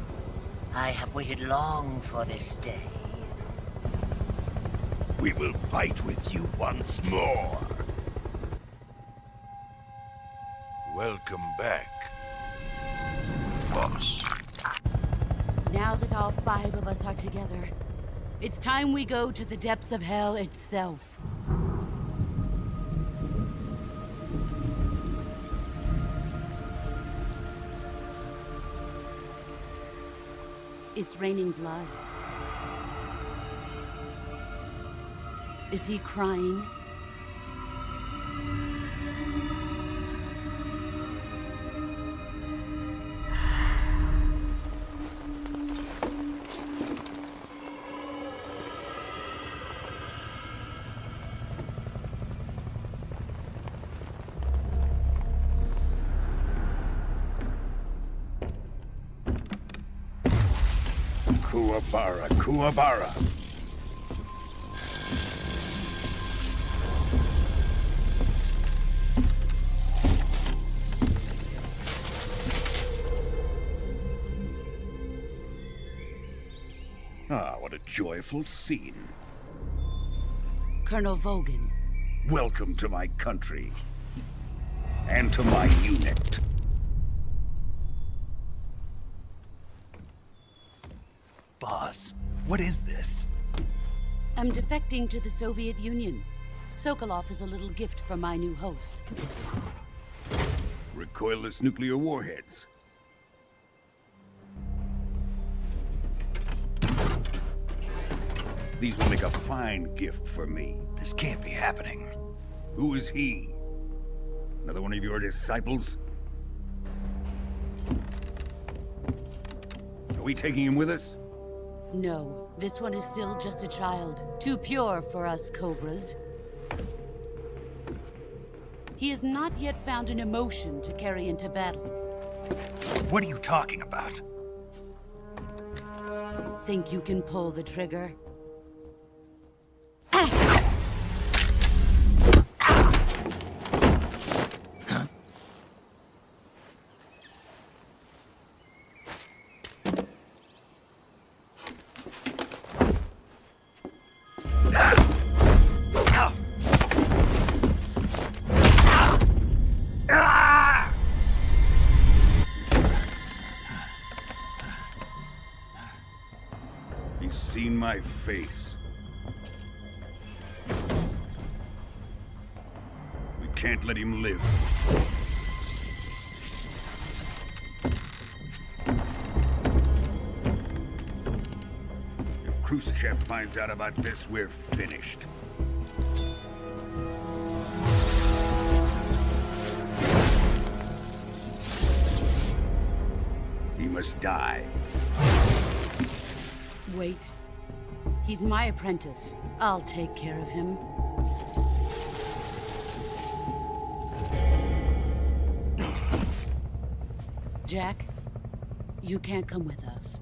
I have waited long for this day. We will fight with you once more. Welcome back, boss. Now that all 5 of us are together, it's time we go to the depths of hell itself. It's raining blood. Is he crying? Kuwabara, Kuwabara. Ah, what a joyful scene. Colonel Vogan. Welcome to my country. And to my unit. Boss, what is this? I'm defecting to the Soviet Union. Sokolov is a little gift from my new hosts. Recoilless nuclear warheads. These will make a fine gift for me. This can't be happening. Who is he? Another one of your disciples? Are we taking him with us? No, this one is still just a child. Too pure for us Cobras. He has not yet found an emotion to carry into battle. What are you talking about? Think you can pull the trigger? He's seen my face. We can't let him live. If Khrushchev finds out about this, we're finished. He must die. Wait. He's my apprentice. I'll take care of him. Jack, you can't come with us.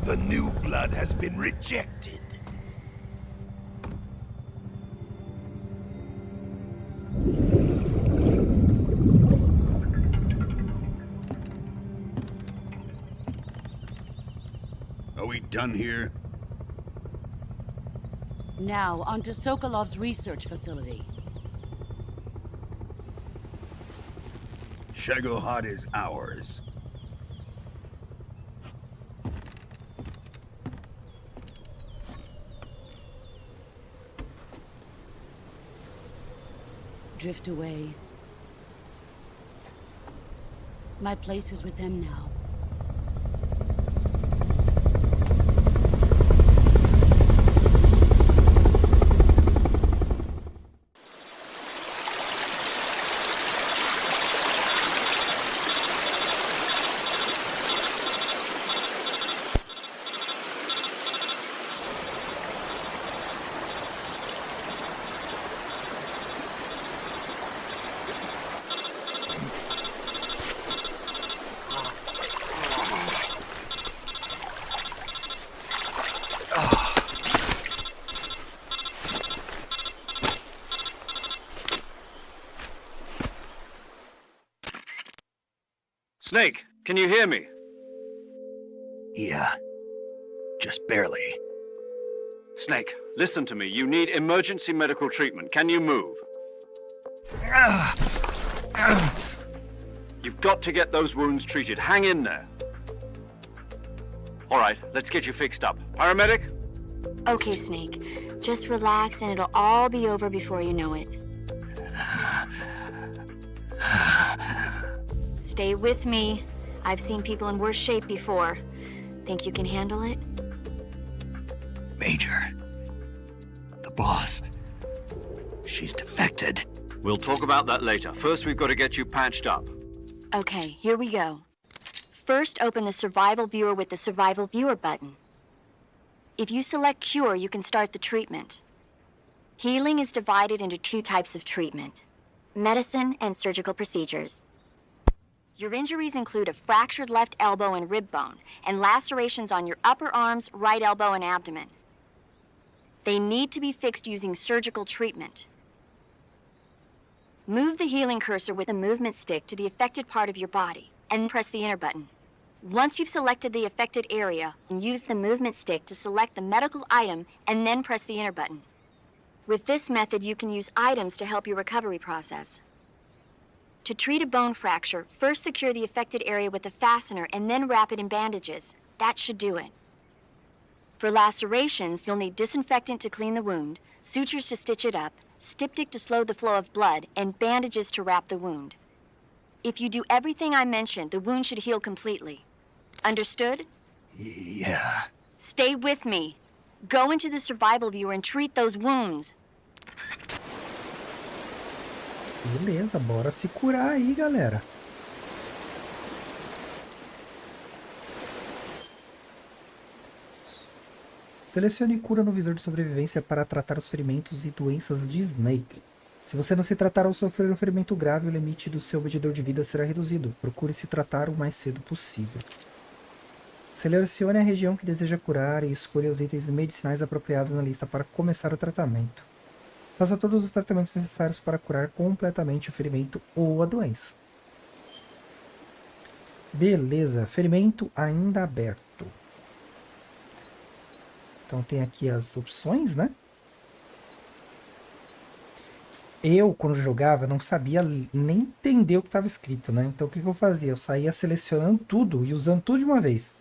The new blood has been rejected. Are we done here? Now, onto Sokolov's research facility. Shagohod is ours. Drift away. My place is with them now. Snake, can you hear me? Yeah. Just barely. Snake, listen to me. You need emergency medical treatment. Can you move? You've got to get those wounds treated. Hang in there. All right, let's get you fixed up. Paramedic? Okay, Snake. Just relax and it'll all be over before you know it. Stay with me. I've seen people in worse shape before. Think you can handle it? Major. The boss. She's defected. We'll talk about that later. First, we've got to get you patched up. Okay, here we go. First, open the Survival Viewer with the Survival Viewer button. If you select Cure, you can start the treatment. Healing is divided into 2 types of treatment: medicine and surgical procedures. Your injuries include a fractured left elbow and rib bone, and lacerations on your upper arms, right elbow, and abdomen. They need to be fixed using surgical treatment. Move the healing cursor with a movement stick to the affected part of your body, and press the enter button. Once you've selected the affected area, use the movement stick to select the medical item, and then press the enter button. With this method, you can use items to help your recovery process. To treat a bone fracture, first secure the affected area with a fastener and then wrap it in bandages. That should do it. For lacerations, you'll need disinfectant to clean the wound, sutures to stitch it up, styptic to slow the flow of blood, and bandages to wrap the wound. If you do everything I mentioned, the wound should heal completely. Understood? Yeah. Stay with me. Go into the Survival Viewer and treat those wounds. Beleza, bora se curar aí, galera. Selecione cura no visor de sobrevivência para tratar os ferimentos e doenças de Snake. Se você não se tratar ou sofrer um ferimento grave, o limite do seu medidor de vida será reduzido. Procure se tratar o mais cedo possível. Selecione a região que deseja curar e escolha os itens medicinais apropriados na lista para começar o tratamento. Faça todos os tratamentos necessários para curar completamente o ferimento ou a doença. Beleza, ferimento ainda aberto. Então tem aqui as opções, né? Eu, quando jogava, não sabia nem entender o que estava escrito, né? Então o que eu fazia? Eu saía selecionando tudo e usando tudo de uma vez.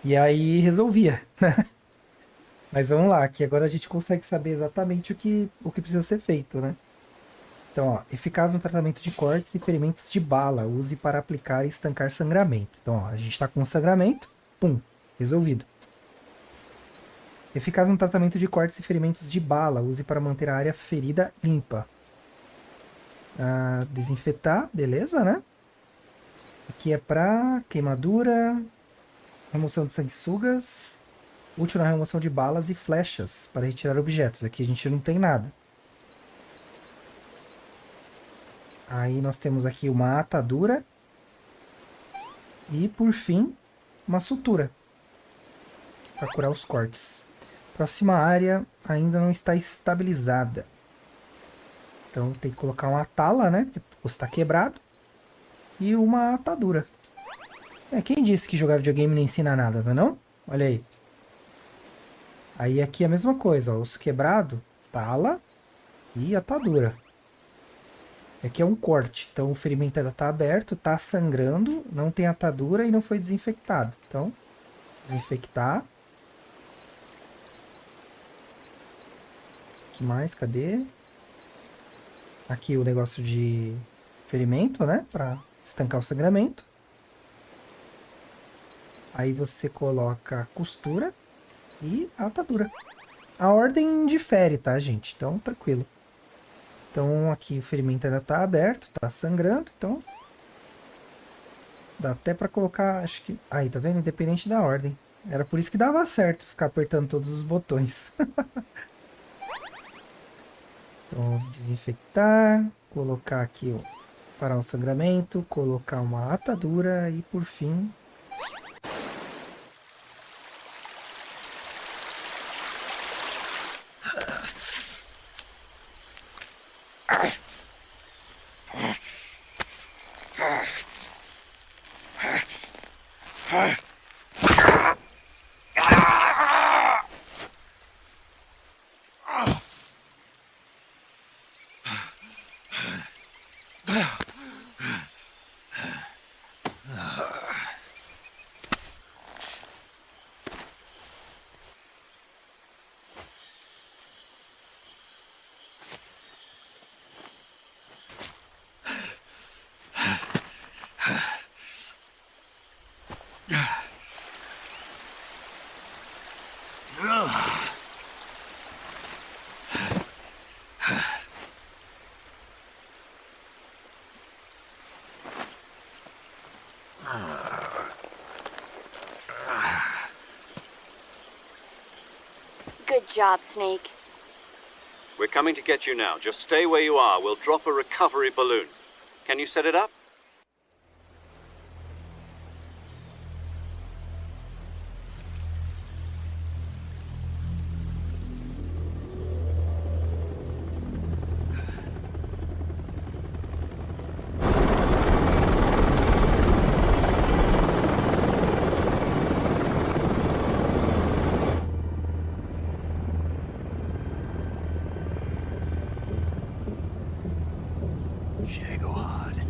E aí resolvia, né? Mas vamos lá, que agora a gente consegue saber exatamente o que precisa ser feito, né? Então, ó, eficaz no tratamento de cortes e ferimentos de bala. Use para aplicar e estancar sangramento. Então, ó, a gente está com sangramento, pum, resolvido. Eficaz no tratamento de cortes e ferimentos de bala. Use para manter a área ferida limpa. Desinfetar, beleza, né? Aqui é para queimadura, remoção de sanguessugas, útil na remoção de balas e flechas para retirar objetos. Aqui a gente não tem nada. Aí nós temos aqui uma atadura e, por fim, uma sutura para curar os cortes. Próxima área ainda não está estabilizada. Então tem que colocar uma tala, né? Porque está quebrado. E uma atadura. Quem disse que jogar videogame não ensina nada, não é não? Olha aí. Aí aqui é a mesma coisa, ó, osso quebrado, tala e atadura. Aqui é um corte, então o ferimento ainda está aberto, está sangrando, não tem atadura e não foi desinfectado. Então, desinfectar. O que mais? Cadê? Aqui o negócio de ferimento, né? Para estancar o sangramento. Aí você coloca a costura e a atadura. A ordem difere, tá, gente? Então, tranquilo. Então, aqui o ferimento ainda tá aberto, tá sangrando, então dá até pra colocar, acho que... Aí, tá vendo? Independente da ordem. Era por isso que dava certo ficar apertando todos os botões. Então, vamos desinfectar, colocar aqui, ó, parar o sangramento, colocar uma atadura e, por fim... Good job, Snake. We're coming to get you now. Just stay where you are. We'll drop a recovery balloon. Can you set it up? Shagohod.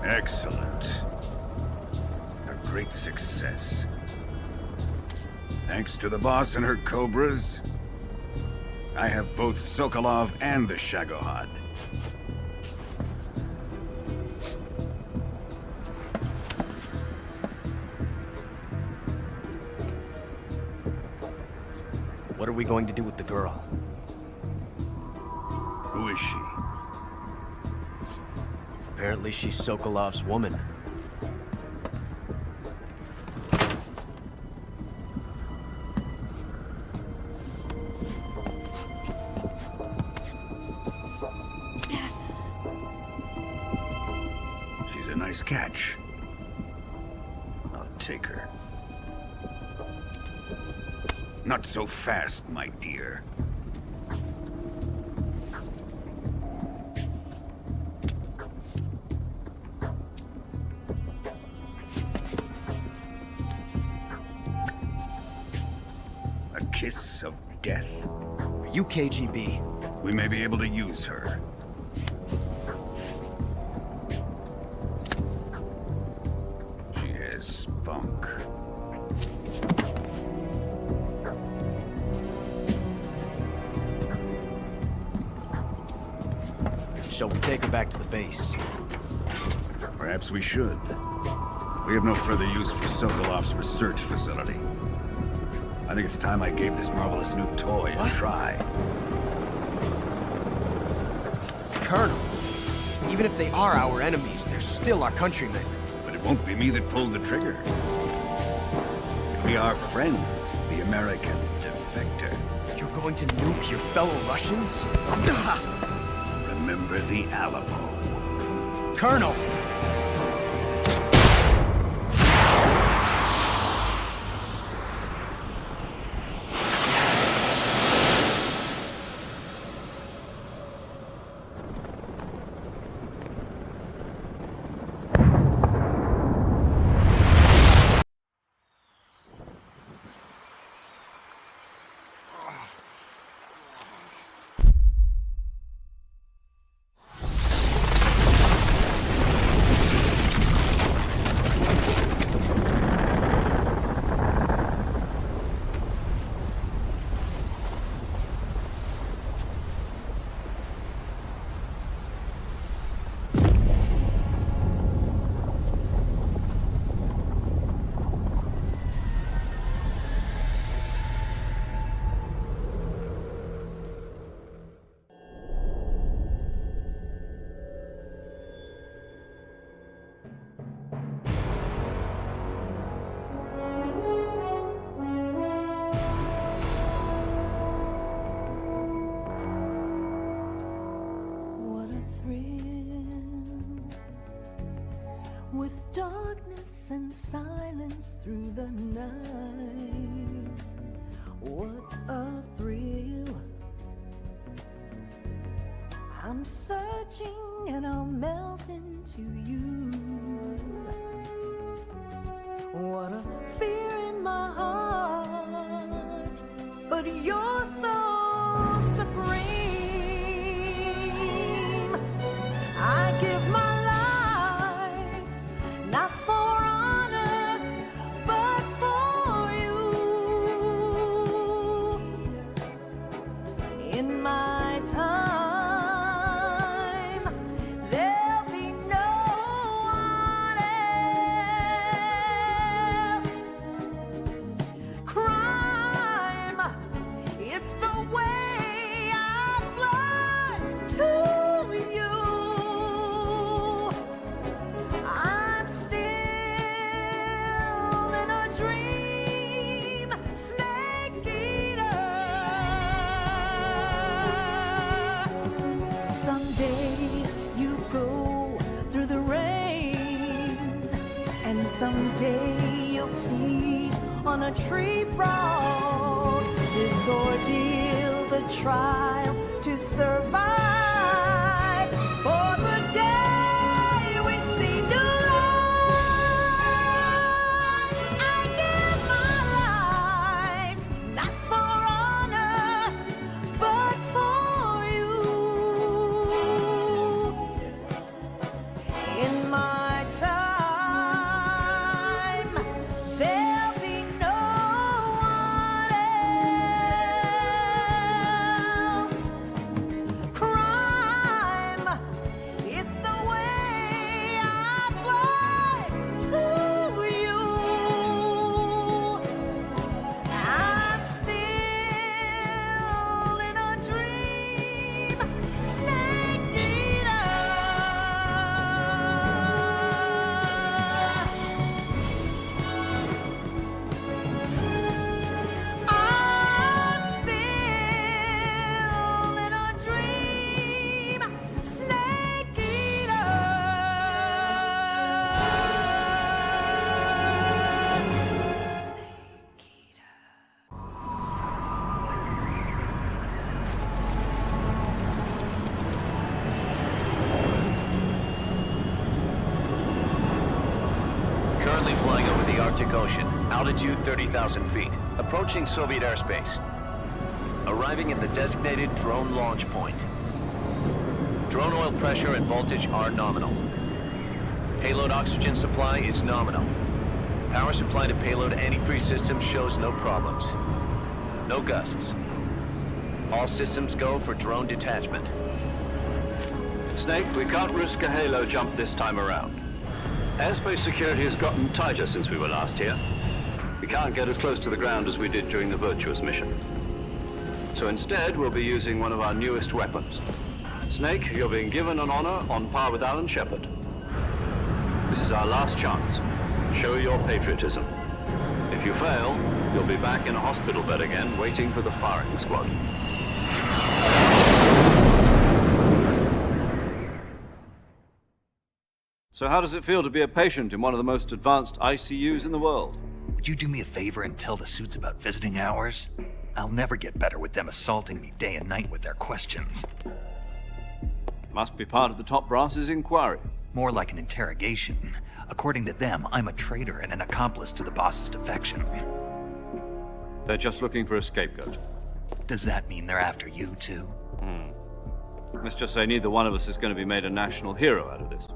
Excellent. A great success. Thanks to the boss and her cobras, I have both Sokolov and the Shagohod. What are we going to do with the girl? Who is she? Apparently she's Sokolov's woman. She's a nice catch. I'll take her. Not so fast, my dear. A kiss of death? Are you KGB? We may be able to use her. She has spunk. Shall we take her back to the base? Perhaps we should. We have no further use for Sokolov's research facility. I think it's time I gave this marvelous new toy a try. Colonel, even if they are our enemies, they're still our countrymen. But it won't be me that pulled the trigger. It'll be our friend, the American defector. You're going to nuke your fellow Russians? Remember the Alamo. Colonel! with darkness and silence through the night. What a thrill. I'm searching and I'll melt into you. What a fear in my heart, but you're so supreme. I give my life, not for honor, but for you. In my time, there'll be no one else. Crime, it's the way I fly to you. I'm still in a dream, snake eater. Someday you go through the rain, and someday you'll feed on a tree frog. This ordeal, the trial to survive, for the day we see new light. I give my life, not for honor, but for you. In my time, there'll be no one else. Crime, it's the way I fly to you. I'm still in a dream, snake eater. I'm still in a dream, snake eater. Currently flying over the Arctic Ocean, altitude 30,000 feet, approaching Soviet airspace. Arriving at the designated drone launch point. Drone oil pressure and voltage are nominal. Payload oxygen supply is nominal. Power supply to payload antifreeze system shows no problems. No gusts. All systems go for drone detachment. Snake, we can't risk a halo jump this time around. Airspace security has gotten tighter since we were last here. We can't get as close to the ground as we did during the Virtuous mission. So instead, we'll be using one of our newest weapons. Snake, you're being given an honor on par with Alan Shepard. This is our last chance. Show your patriotism. If you fail, you'll be back in a hospital bed again, waiting for the firing squad. So how does it feel to be a patient in one of the most advanced ICUs in the world? Would you do me a favor and tell the suits about visiting hours? I'll never get better with them assaulting me day and night with their questions. Must be part of the top brass's inquiry. More like an interrogation. According to them, I'm a traitor and an accomplice to the boss's defection. They're just looking for a scapegoat. Does that mean they're after you, too? Let's just say neither one of us is going to be made a national hero out of this.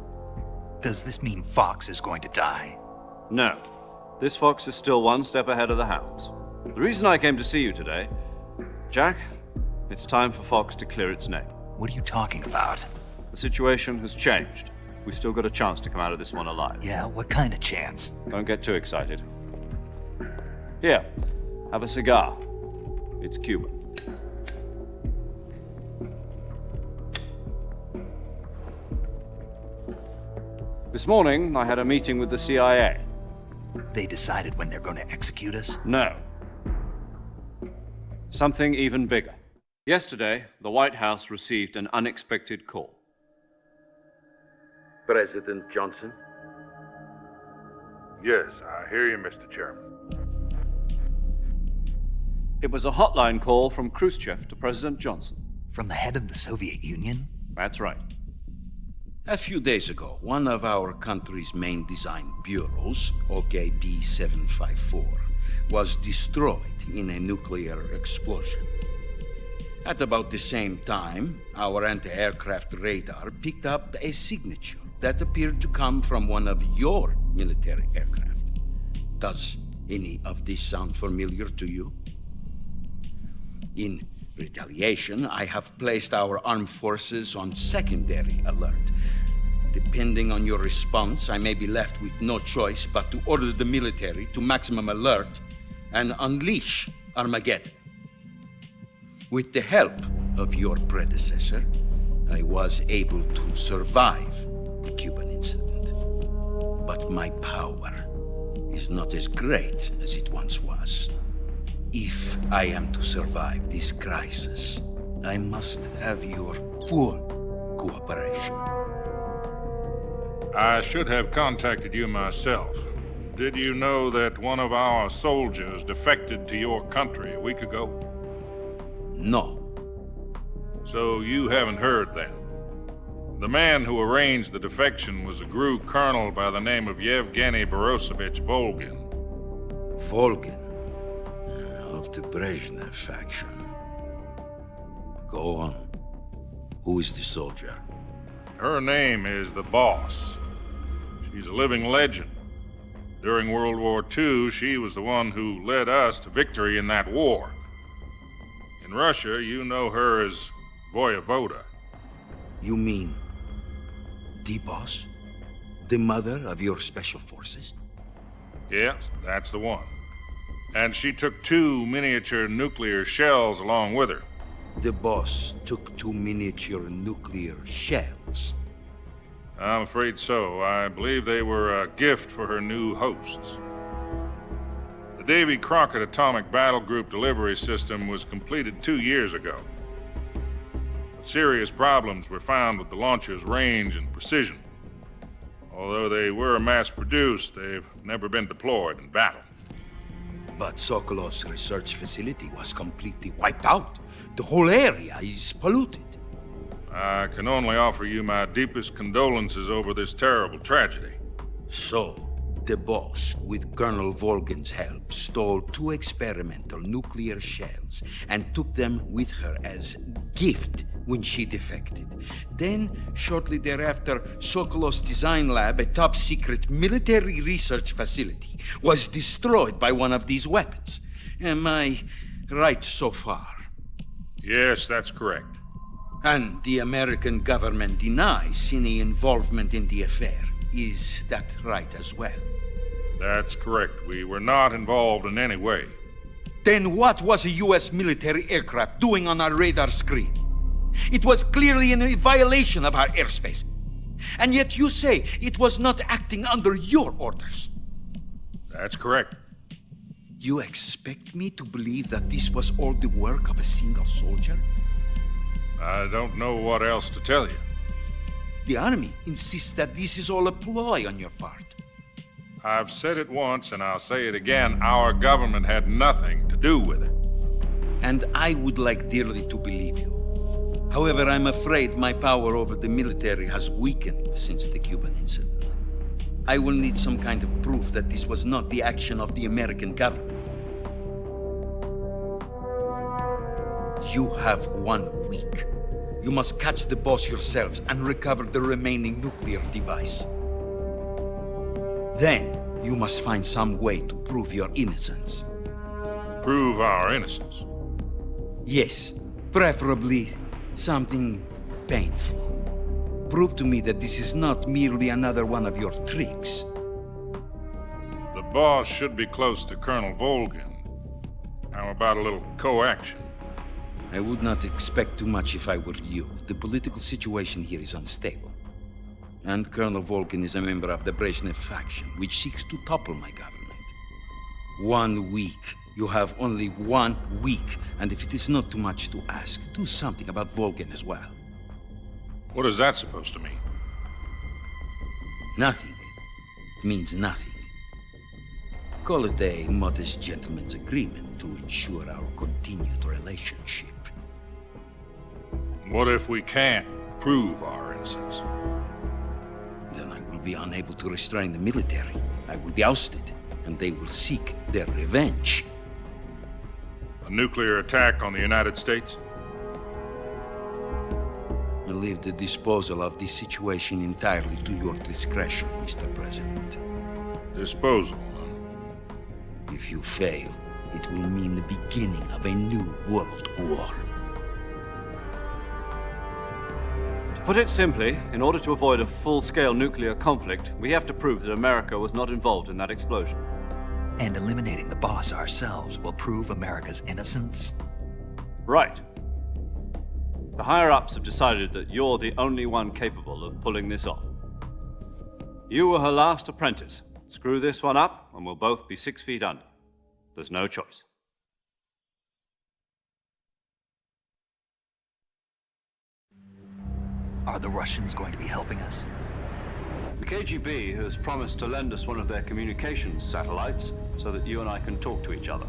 Does this mean Fox is going to die? No. This fox is still one step ahead of the hounds. The reason I came to see you today, Jack, it's time for Fox to clear its name. What are you talking about? The situation has changed. We've still got a chance to come out of this one alive. Yeah, what kind of chance? Don't get too excited. Here, have a cigar. It's Cuban. This morning, I had a meeting with the CIA. They decided when they're going to execute us? No. Something even bigger. Yesterday, the White House received an unexpected call. President Johnson, Yes, I hear you, Mr. Chairman. It was a hotline call from Khrushchev to President Johnson. From the head of the Soviet Union? That's right. A few days ago, one of our country's main design bureaus, OKB 754, was destroyed in a nuclear explosion. At about the same time, our anti-aircraft radar picked up a signature that appeared to come from one of your military aircraft. Does any of this sound familiar to you? In retaliation, I have placed our armed forces on secondary alert. Depending on your response, I may be left with no choice but to order the military to maximum alert and unleash Armageddon. With the help of your predecessor, I was able to survive the Cuban incident. But my power is not as great as it once was. If I am to survive this crisis, I must have your full cooperation. I should have contacted you myself. Did you know that one of our soldiers defected to your country a week ago? No. So you haven't heard then? The man who arranged the defection was a GRU colonel by the name of Yevgeny Borosovich Volgin. Volgin? Of the Brezhnev faction. Go on. Who is the soldier? Her name is the Boss. She's a living legend. During World War II, she was the one who led us to victory in that war. In Russia, you know her as Voyevoda. You mean the Boss? The mother of your special forces? Yes, that's the one. And she took 2 miniature nuclear shells along with her. The Boss took 2 miniature nuclear shells? I'm afraid so. I believe they were a gift for her new hosts. The Davy Crockett Atomic Battle Group delivery system was completed 2 years ago. But serious problems were found with the launcher's range and precision. Although they were mass-produced, they've never been deployed in battle. But Sokolov's research facility was completely wiped out. The whole area is polluted. I can only offer you my deepest condolences over this terrible tragedy. So, the Boss, with Colonel Volgin's help, stole 2 experimental nuclear shells and took them with her as gift when she defected. Then, shortly thereafter, Sokolov's design lab, a top-secret military research facility, was destroyed by one of these weapons. Am I right so far? Yes, that's correct. And the American government denies any involvement in the affair. Is that right as well? That's correct. We were not involved in any way. Then what was a U.S. military aircraft doing on our radar screen? It was clearly in violation of our airspace. And yet you say it was not acting under your orders. That's correct. You expect me to believe that this was all the work of a single soldier? I don't know what else to tell you. The Army insists that this is all a ploy on your part. I've said it once and I'll say it again. Our government had nothing to do with it. And I would like dearly to believe you. However, I'm afraid my power over the military has weakened since the Cuban incident. I will need some kind of proof that this was not the action of the American government. You have 1 week. You must catch the Boss yourselves and recover the remaining nuclear device. Then, you must find some way to prove your innocence. Prove our innocence? Yes, preferably something painful. Prove to me that this is not merely another one of your tricks. The Boss should be close to Colonel Volgin. How about a little co-action? I would not expect too much if I were you. The political situation here is unstable. And Colonel Volgin is a member of the Brezhnev faction, which seeks to topple my government. 1 week. You have only 1 week, and if it is not too much to ask, do something about Volgin as well. What is that supposed to mean? Nothing. It means nothing. Call it a modest gentleman's agreement to ensure our continued relationship. What if we can't prove our innocence? Then I will be unable to restrain the military. I will be ousted, and they will seek their revenge. A nuclear attack on the United States? I leave the disposal of this situation entirely to your discretion, Mr. President. Disposal? If you fail, it will mean the beginning of a new world war. To put it simply, in order to avoid a full-scale nuclear conflict, we have to prove that America was not involved in that explosion. And eliminating the boss ourselves will prove America's innocence? Right. The higher-ups have decided that you're the only one capable of pulling this off. You were her last apprentice. Screw this one up, and we'll both be 6 feet under. There's no choice. Are the Russians going to be helping us? The KGB has promised to lend us one of their communications satellites so that you and I can talk to each other.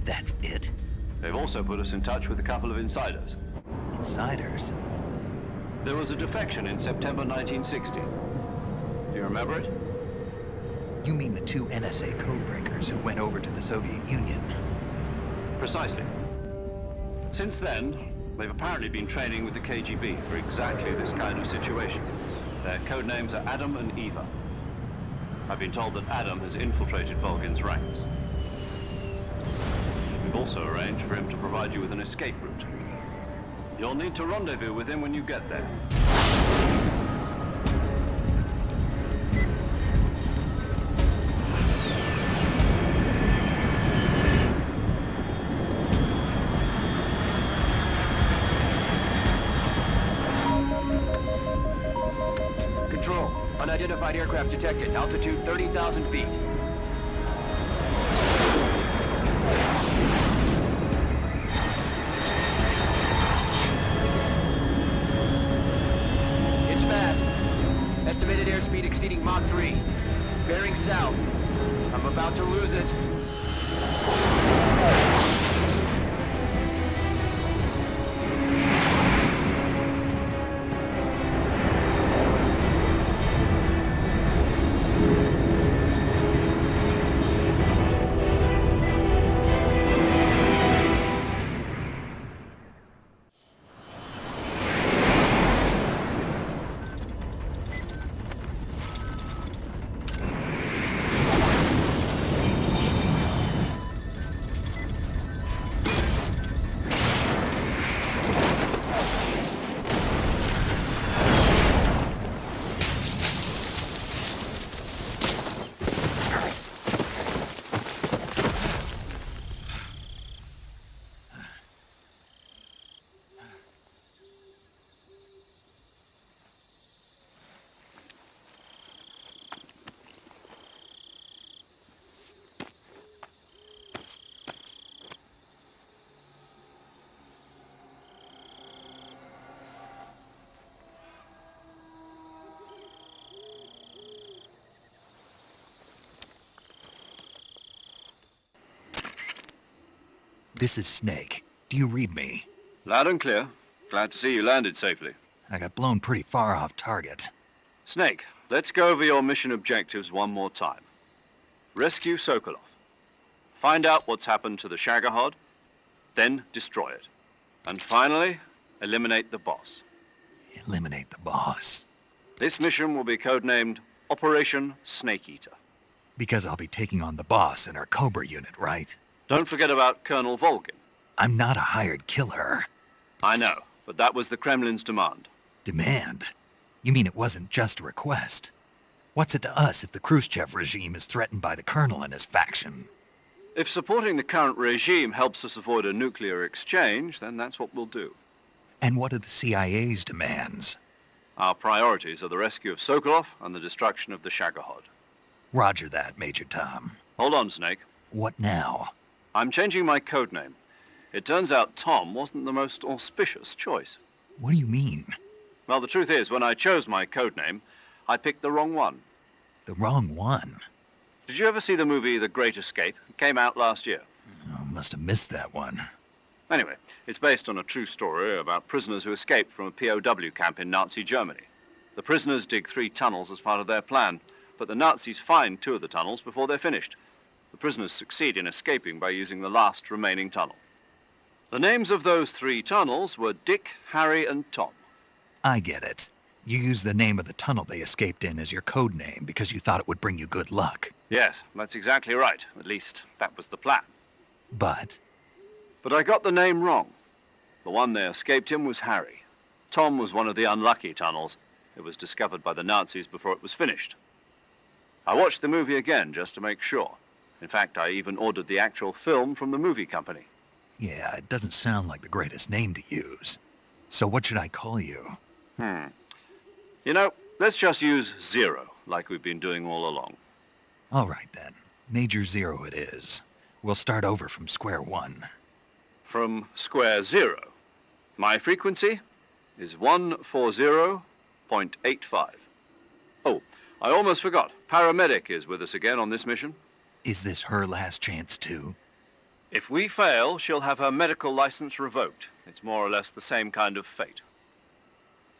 That's it? They've also put us in touch with a couple of insiders. Insiders? There was a defection in September 1960. Do you remember it? You mean the 2 NSA codebreakers who went over to the Soviet Union? Precisely. Since then, they've apparently been training with the KGB for exactly this kind of situation. Their code names are Adam and Eva. I've been told that Adam has infiltrated Volgin's ranks. We've also arranged for him to provide you with an escape route. You'll need to rendezvous with him when you get there. Control, unidentified aircraft detected. Altitude 30,000 feet. It's fast. Estimated airspeed exceeding Mach 3. Bearing south. I'm about to lose it. This is Snake. Do you read me? Loud and clear. Glad to see you landed safely. I got blown pretty far off target. Snake, let's go over your mission objectives one more time. Rescue Sokolov. Find out what's happened to the Shagohod, then destroy it. And finally, eliminate the boss. Eliminate the boss? This mission will be codenamed Operation Snake Eater. Because I'll be taking on the boss in our Cobra unit, right? Don't forget about Colonel Volgin. I'm not a hired killer. I know, but that was the Kremlin's demand. Demand? You mean it wasn't just a request? What's it to us if the Khrushchev regime is threatened by the Colonel and his faction? If supporting the current regime helps us avoid a nuclear exchange, then that's what we'll do. And what are the CIA's demands? Our priorities are the rescue of Sokolov and the destruction of the Shagohod. Roger that, Major Tom. Hold on, Snake. What now? I'm changing my codename. It turns out Tom wasn't the most auspicious choice. What do you mean? Well, the truth is, when I chose my codename, I picked the wrong one. The wrong one? Did you ever see the movie The Great Escape? It came out last year. Oh, must have missed that one. Anyway, it's based on a true story about prisoners who escaped from a POW camp in Nazi Germany. The prisoners dig 3 tunnels as part of their plan, but the Nazis find 2 of the tunnels before they're finished. The prisoners succeed in escaping by using the last remaining tunnel. The names of those 3 tunnels were Dick, Harry, and Tom. I get it. You used the name of the tunnel they escaped in as your code name because you thought it would bring you good luck. Yes, that's exactly right. At least, that was the plan. But I got the name wrong. The one they escaped in was Harry. Tom was one of the unlucky tunnels. It was discovered by the Nazis before it was finished. I watched the movie again just to make sure. In fact, I even ordered the actual film from the movie company. yeah, it doesn't sound like the greatest name to use. So what should I call you? You know, let's just use Zero, like we've been doing all along. All right, then. Major Zero it is. We'll start over from square one. From square zero. My frequency is 140.85. Oh, I almost forgot. Paramedic is with us again on this mission. Is this her last chance, too? If we fail, she'll have her medical license revoked. It's more or less the same kind of fate.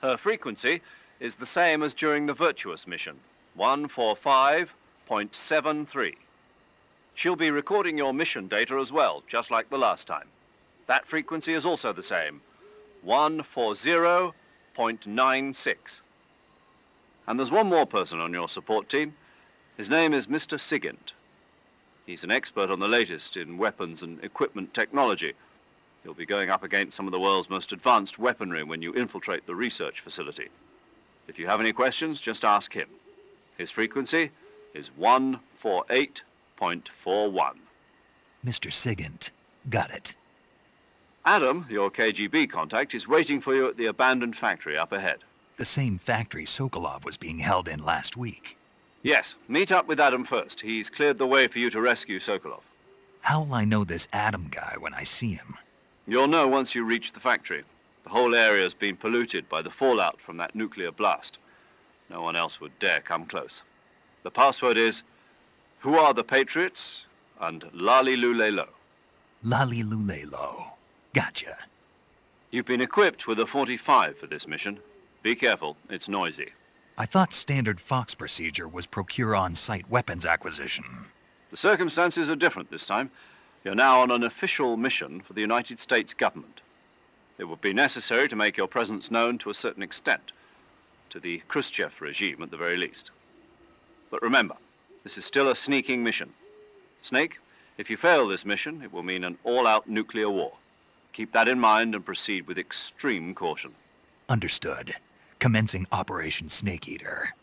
Her frequency is the same as during the Virtuous mission, 145.73. She'll be recording your mission data as well, just like the last time. That frequency is also the same, 140.96. And there's one more person on your support team. His name is Mr. Sigint. He's an expert on the latest in weapons and equipment technology. You'll be going up against some of the world's most advanced weaponry when you infiltrate the research facility. If you have any questions, just ask him. His frequency is 148.41. Mr. Sigint. Got it. Adam, your KGB contact, is waiting for you at the abandoned factory up ahead. The same factory Sokolov was being held in last week. Yes, meet up with Adam first. He's cleared the way for you to rescue Sokolov. How'll I know this Adam guy when I see him? You'll know once you reach the factory. The whole area's been polluted by the fallout from that nuclear blast. No one else would dare come close. The password is, "Who are the Patriots?" and "Lali Lule Lo." Lali Lule Lo. Gotcha. You've been equipped with a 45 for this mission. Be careful, it's noisy. I thought standard Fox procedure was procure on-site weapons acquisition. The circumstances are different this time. You're now on an official mission for the United States government. It would be necessary to make your presence known to a certain extent, to the Khrushchev regime at the very least. But remember, this is still a sneaking mission. Snake, if you fail this mission, it will mean an all-out nuclear war. Keep that in mind and proceed with extreme caution. Understood. Commencing Operation Snake Eater.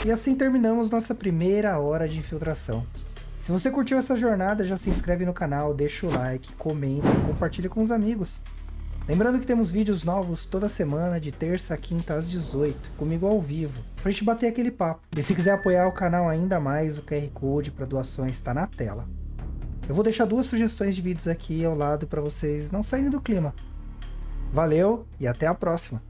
E assim terminamos nossa primeira hora de infiltração. Se você curtiu essa jornada, já se inscreve no canal, deixa o like, comenta e compartilha com os amigos. Lembrando que temos vídeos novos toda semana, de terça a quinta às 18, comigo ao vivo, pra gente bater aquele papo. E se quiser apoiar o canal ainda mais, o QR Code para doações está na tela. Eu vou deixar 2 sugestões de vídeos aqui ao lado para vocês não saírem do clima. Valeu e até a próxima!